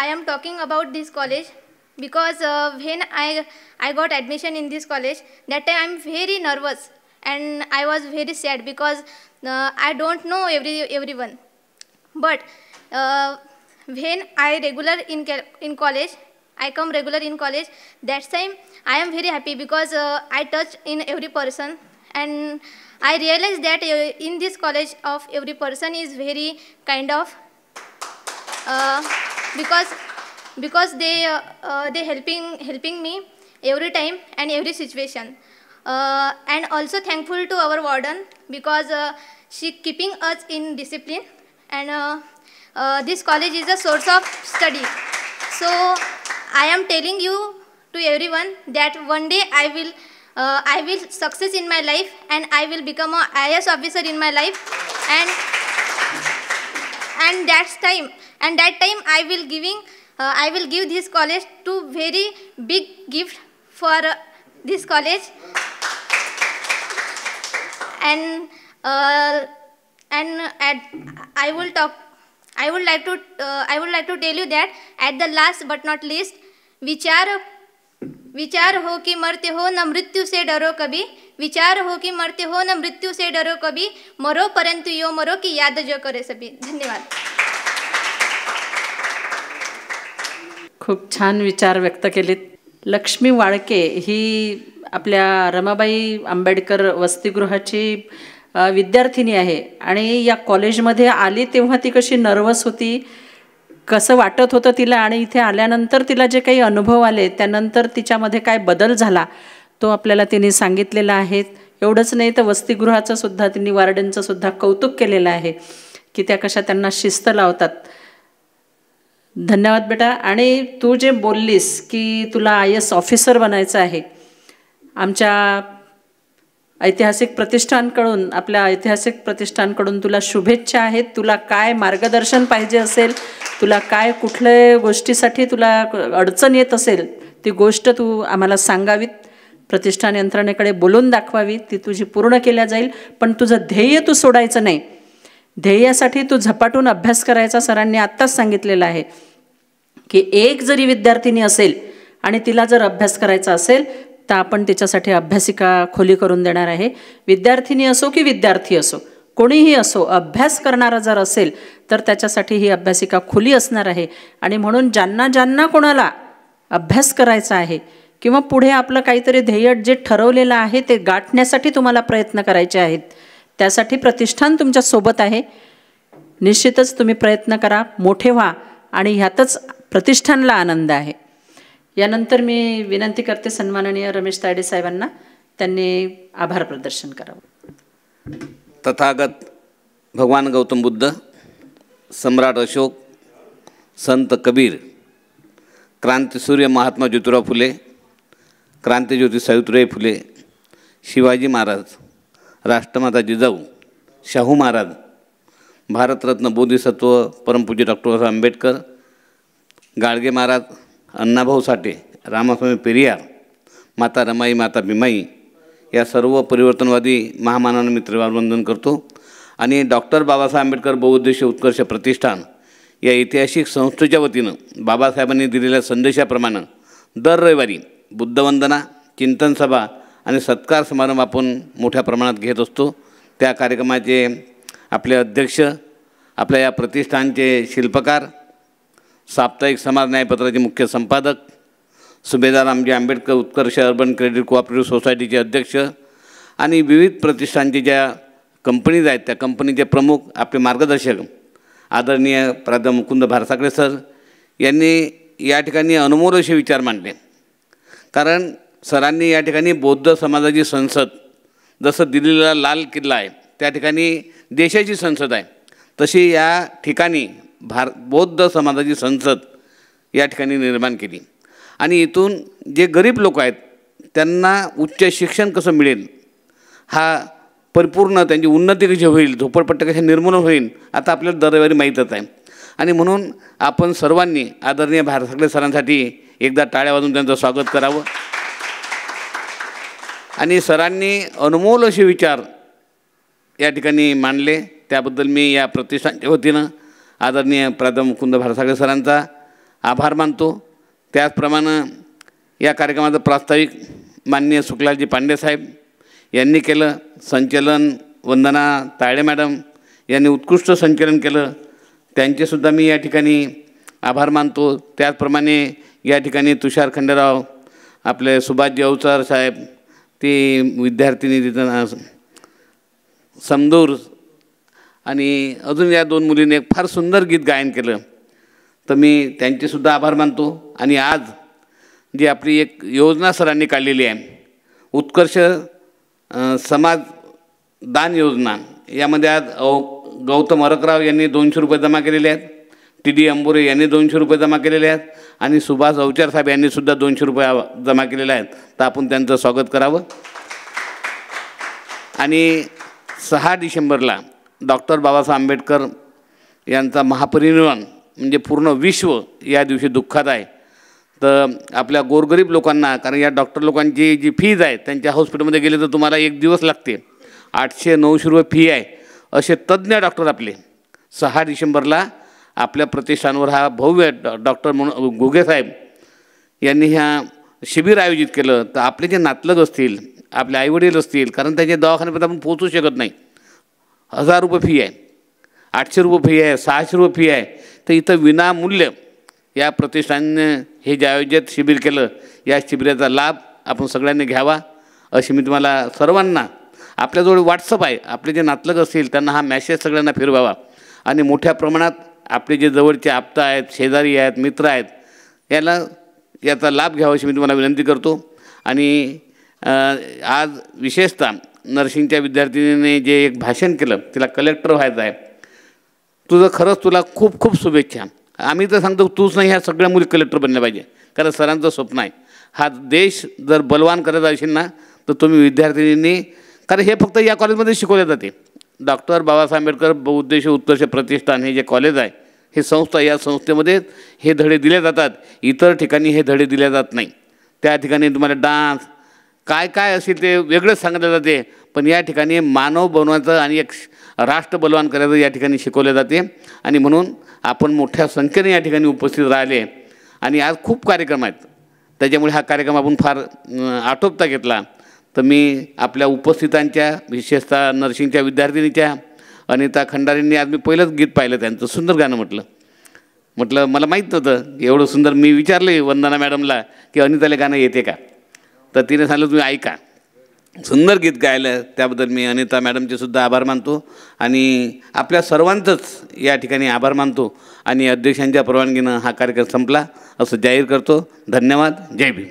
I am talking about this college because when I got admission in this college, that time I am very nervous and I was very sad because I don't know everyone. But when I regular in college, I come regular in college, that time I am very happy because I touch in every person and I realize that in this college of every person is very kind of because they helping me every time and every situation. And also thankful to our warden because she keeping us in discipline and this college is a source of study. So I am telling you to everyone that one day I will success in my life and I will become a IAS officer in my life and that time I will give this college two very big gift for this college and I will talk I would like to tell you that at the last but not least, विचार हो कि मरते हो न मृत्यु से डरो कभी, विचार हो कि मरते हो न मृत्यु से डरो कभी, मरो परंतु यो मरो की याद जो करे सभी. धन्यवाद. खूप छान विचार व्यक्त केलेत. लक्ष्मी वाळके ही आपल्या रमाबाई आंबेडकर वसतिगृहाची विद्यार्थिनी आहे आणि या कॉलेजमध्ये आली तेव्हा ती कशी नर्वस होती, कसं वाटत होतं तिला, आणि इथे आल्यानंतर तिला जे काही अनुभव आले त्यानंतर तिच्यामध्ये काय बदल झाला तो आपल्याला तिने सांगितलेला आहे. एवढंच नाही तर वसतिगृहाचं सुद्धा तिने, वार्डनचं सुद्धा कौतुक केलेलं आहे की त्या कशा त्यांना शिस्त लावतात. धन्यवाद बेटा. आणि तू जे बोललीस की तुला IAS ऑफिसर बनायचं आहे, आमच्या ऐतिहासिक प्रतिष्ठानकडून, आपल्या ऐतिहासिक प्रतिष्ठानकडून तुला शुभेच्छा आहेत. तुला काय मार्गदर्शन पाहिजे असेल, तुला काय कुठल्या गोष्टीसाठी तुला अडचण येत असेल ती गोष्ट तू आम्हाला सांगावीत, प्रतिष्ठान यंत्रणेकडे बोलून दाखवावी, ती तुझी पूर्ण केल्या जाईल. पण तुझं ध्येय तू सोडायचं नाही. ध्येयासाठी तू झपाटून अभ्यास करायचा. सरांनी आत्ताच सांगितलेलं आहे की एक जरी विद्यार्थिनी असेल आणि तिला जर अभ्यास करायचा असेल तर आपण तिच्यासाठी अभ्यासिका खोली करून देणार आहे. विद्यार्थिनी असो की विद्यार्थी असो, कोणीही असो, अभ्यास करणारा जर असेल तर त्याच्यासाठी ही अभ्यासिका खोली असणार आहे. आणि म्हणून ज्यांना कोणाला अभ्यास करायचा आहे किंवा पुढे आपलं काहीतरी ध्येय जे ठरवलेलं आहे ते गाठण्यासाठी तुम्हाला प्रयत्न करायचे आहेत, त्यासाठी प्रतिष्ठान तुमच्या सोबत आहे. निश्चितच तुम्ही प्रयत्न करा, मोठे व्हा आणि ह्यातच प्रतिष्ठानला आनंद आहे. यानंतर मी विनंती करते सन्माननीय रमेश तायडे साहेबांना, त्यांनी आभार प्रदर्शन करावं. तथागत भगवान गौतम बुद्ध, सम्राट अशोक, संत कबीर, क्रांतिसूर्य महात्मा ज्योतिराव फुले, क्रांतिज्योती सावित्रीबाई फुले, शिवाजी महाराज, राष्ट्रमाता जिजाऊ, शाहू महाराज, भारतरत्न बोधिसत्व परमपूज्य डॉक्टर बाबासाहेब आंबेडकर, गाडगे महाराज, अण्णाभाऊ साठे, रामास्वामी पेरियार, माता रमाई, माता भीमाई या सर्व परिवर्तनवादी महामानवांना मी त्रिवारवंदन करतो. आणि डॉक्टर बाबासाहेब आंबेडकर बहुउद्देशीय उत्कर्ष प्रतिष्ठान या ऐतिहासिक संस्थेच्या वतीनं बाबासाहेबांनी दिलेल्या संदेशाप्रमाणे दर रविवारी बुद्धवंदना, चिंतन सभा आणि सत्कार समारंभ आपण मोठ्या प्रमाणात घेत असतो. त्या कार्यक्रमाचे आपले अध्यक्ष, आपल्या या प्रतिष्ठानचे शिल्पकार, साप्ताहिक समाज न्यायपत्राचे मुख्य संपादक, सुभेदार रामजी आंबेडकर उत्कर्ष अर्बन क्रेडिट कोऑपरेटिव्ह सोसायटीचे अध्यक्ष आणि विविध प्रतिष्ठानचे ज्या कंपनीज आहेत त्या कंपनीचे प्रमुख, आपले मार्गदर्शक आदरणीय प्राध्यापक मुकुंद भारसाकडे सर यांनी या ठिकाणी अनमोल असे विचार मांडले. कारण सरांनी या ठिकाणी बौद्ध समाजाची संसद, जसं दिल्लीला लाल किल्ला आहे त्या ठिकाणी देशाची संसद आहे, तशी या ठिकाणी बौद्ध समाजाची संसद या ठिकाणी निर्माण केली. आणि इथून जे गरीब लोक आहेत त्यांना उच्च शिक्षण कसं मिळेल, हा परिपूर्ण त्यांची उन्नती कशी होईल, झोपडपट्ट्या कशा निर्मूलन होईल, आता आपल्याला दरवेळी माहीतच आहे. आणि म्हणून आपण सर्वांनी आदरणीय भारसाकडे सरांसाठी एकदा टाळ्या वाजवून त्यांचं स्वागत करावं. आणि सरांनी अनमोल असे विचार या ठिकाणी मांडले, त्याबद्दल मी या प्रतिष्ठानच्या वतीनं आदरणीय प्राध्यापक मुकुंद भारसाकडे सरांचा आभार मानतो. त्याचप्रमाणे या कार्यक्रमाचं प्रास्ताविक माननीय सुखलालजी पांडे साहेब यांनी केलं. संचलन वंदना तायडे मॅडम यांनी उत्कृष्ट संचलन केलं, त्यांचेसुद्धा मी या ठिकाणी आभार मानतो. त्याचप्रमाणे या ठिकाणी तुषार खंडेराव, आपले सुभाषजी अवचार साहेब, ती विद्यार्थिनी तिथं समदूर, आणि अजून या दोन मुलींनी एक फार सुंदर गीत गायन केलं, तर मी त्यांचेसुद्धा आभार मानतो. आणि आज जी आपली एक योजना सरांनी काढलेली आहे, उत्कर्ष समाज दान योजना, यामध्ये आज गौतम अरकराव यांनी 200 रुपये जमा केलेले आहेत, TD अंबोरे यांनी 200 रुपये जमा केलेले आहेत आणि सुभाष अवचार साहेब यांनीसुद्धा 200 रुपये जमा केलेले आहेत. तर आपण त्यांचं स्वागत करावं. आणि 6 डिसेंबरला डॉक्टर बाबासाहेब आंबेडकर यांचा महापरिनिर्वाण म्हणजे पूर्ण विश्व या दिवशी दुःखात आहे. तर आपल्या गोरगरीब लोकांना, कारण या डॉक्टर लोकांची जी फीज आहे त्यांच्या हॉस्पिटलमध्ये गेले तर तुम्हाला 1 दिवस लागते, 800-900 रुपये फी आहे. असे तज्ज्ञ डॉक्टर आपले 6 डिसेंबरला आपल्या प्रतिष्ठानवर हा भव्य डॉक्टर म्हणून घुगे साहेब यांनी ह्या शिबिर आयोजित केलं, तर आपले जे नातलग असतील, आपले आईवडील असतील, कारण त्यांच्या दवाखान्यापर्यंत आपण पोहोचू शकत नाही, 1000 रुपये फी आहे, 800 रुपये फी आहे, 600 रुपये फी आहे, तर इथं विनामूल्य या प्रतिष्ठानाने हे जे आयोजित शिबिर केलं, या शिबिराचा लाभ आपण सगळ्यांनी घ्यावा अशी मी तुम्हाला सर्वांना, आपल्याजवळ व्हॉट्सअप आहे, आपले जे नातलग असतील त्यांना हा मॅसेज सगळ्यांना फिरवावा आणि मोठ्या प्रमाणात आपले जे जवळचे आप्त आहेत, शेजारी आहेत, मित्र आहेत, याचा लाभ घ्यावा अशी मी तुम्हाला विनंती करतो. आणि आज विशेषतः नर्सिंगच्या विद्यार्थिनीने जे एक भाषण केलं, तिला कलेक्टर व्हायचं आहे, खरंच तुला खूप खूप शुभेच्छा. आम्ही तर सांगतो तूच नाही, ह्या सगळ्या मुली कलेक्टर बनल्या पाहिजे, कारण सरांचं स्वप्न आहे. हा देश जर बलवान करत असेल ना, तर तुम्ही विद्यार्थिनींनी, कारण हे फक्त या कॉलेजमध्ये शिकवले जाते. डॉक्टर बाबासाहेब आंबेडकर बहुउद्देशीय उत्कर्ष प्रतिष्ठान हे जे कॉलेज आहे, हे संस्था, या संस्थेमध्ये हे धडे दिले जातात. इतर ठिकाणी हे धडे दिले जात नाही. त्या ठिकाणी तुम्हाला डान्स काय काय असेल ते वेगळंच सांगितलं जाते, पण या ठिकाणी मानव बनवायचं आणि एक राष्ट्र बलवान करायचं या ठिकाणी शिकवले जाते. आणि म्हणून आपण मोठ्या संख्येने या ठिकाणी उपस्थित राहिले आणि आज खूप कार्यक्रम आहेत, त्याच्यामुळे हा कार्यक्रम आपण फार आटोपता घेतला. तर मी आपल्या उपस्थितांच्या, विशेषतः नर्सिंगच्या विद्यार्थिनीच्या अनिता खंडारेंनी, आज मी पहिलंच गीत पाहिलं त्यांचं, सुंदर गाणं म्हटलं मला माहीत नव्हतं एवढं सुंदर. मी विचारले वंदना मॅडमला की अनिताला गाणं येते का, तर तिने सांगितलं तुम्ही ऐका, सुंदर गीत गायलं. त्याबद्दल मी अनिता मॅडमचे सुद्धा आभार मानतो आणि आपल्या सर्वांचंच या ठिकाणी आभार मानतो. आणि अध्यक्षांच्या परवानगीनं हा कार्यक्रम संपला असं जाहीर करतो. धन्यवाद. जय भीम.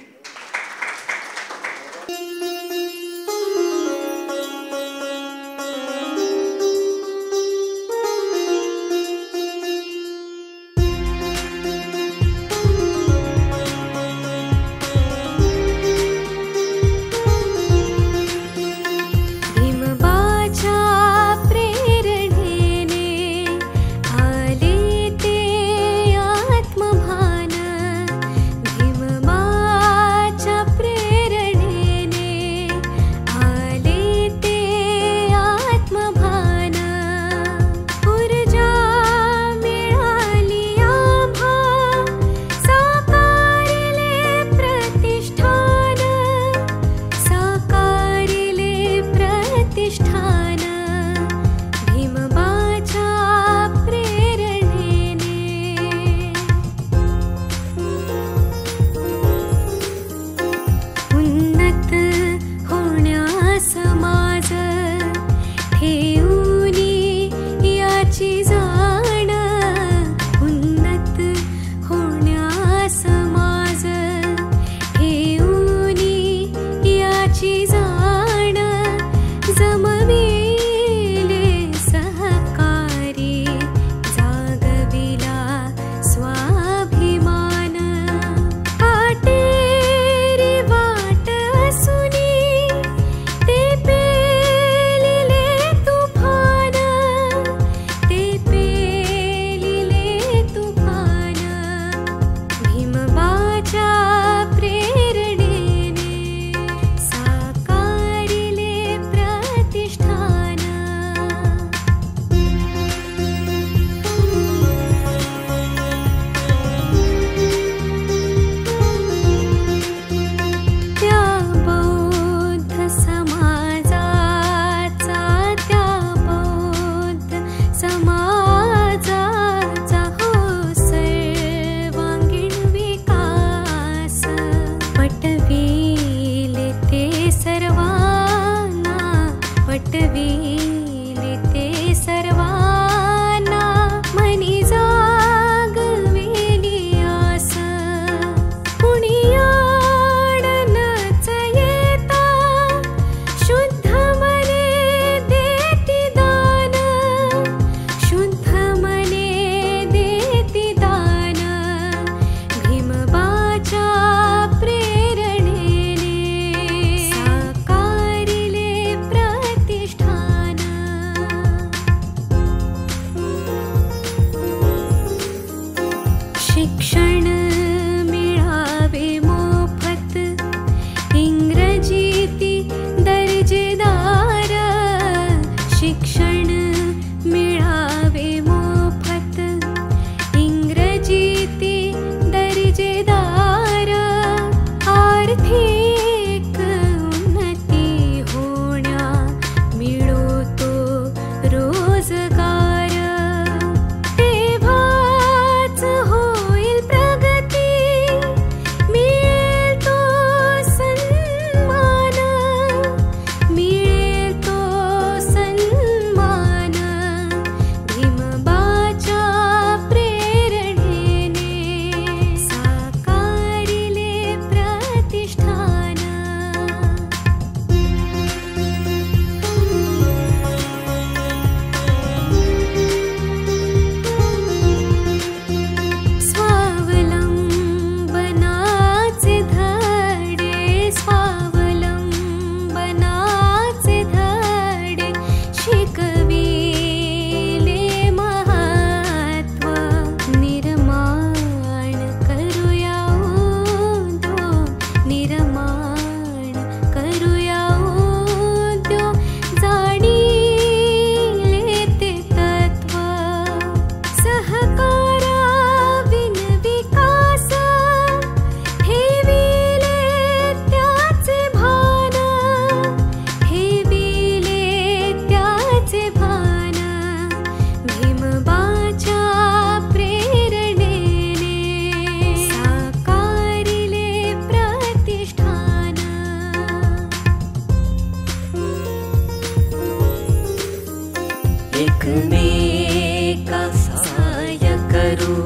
करू,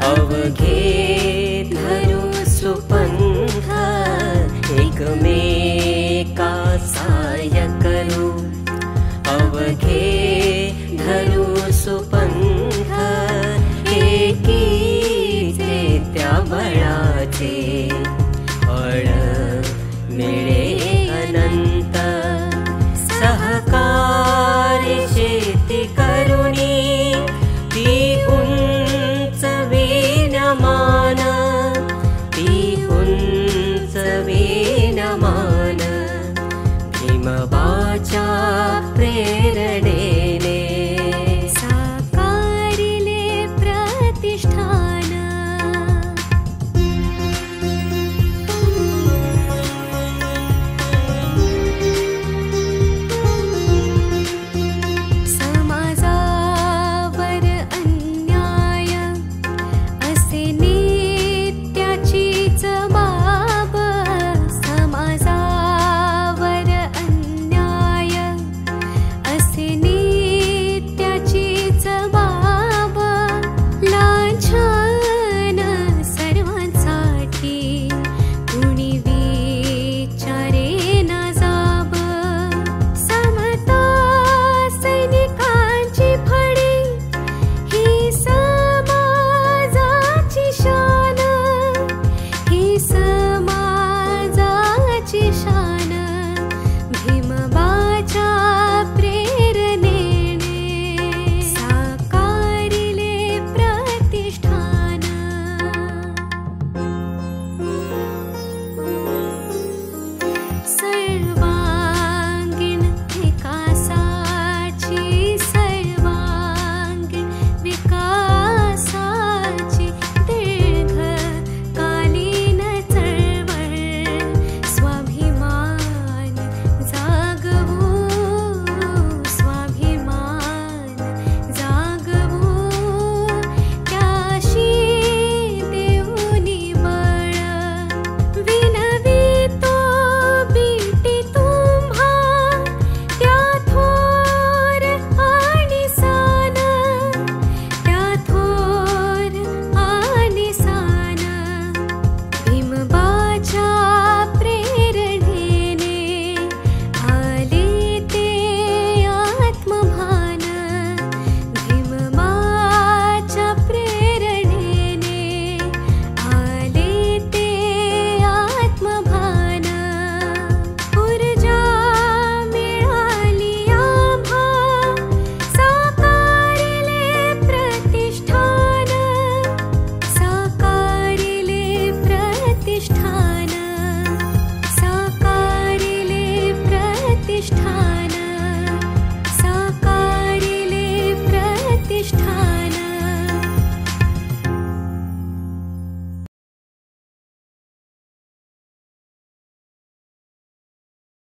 अवघे धरू सुपंथ, एकमेका साय करू, अवघे धरू सुपंथ, एकीचे त्या बळाचे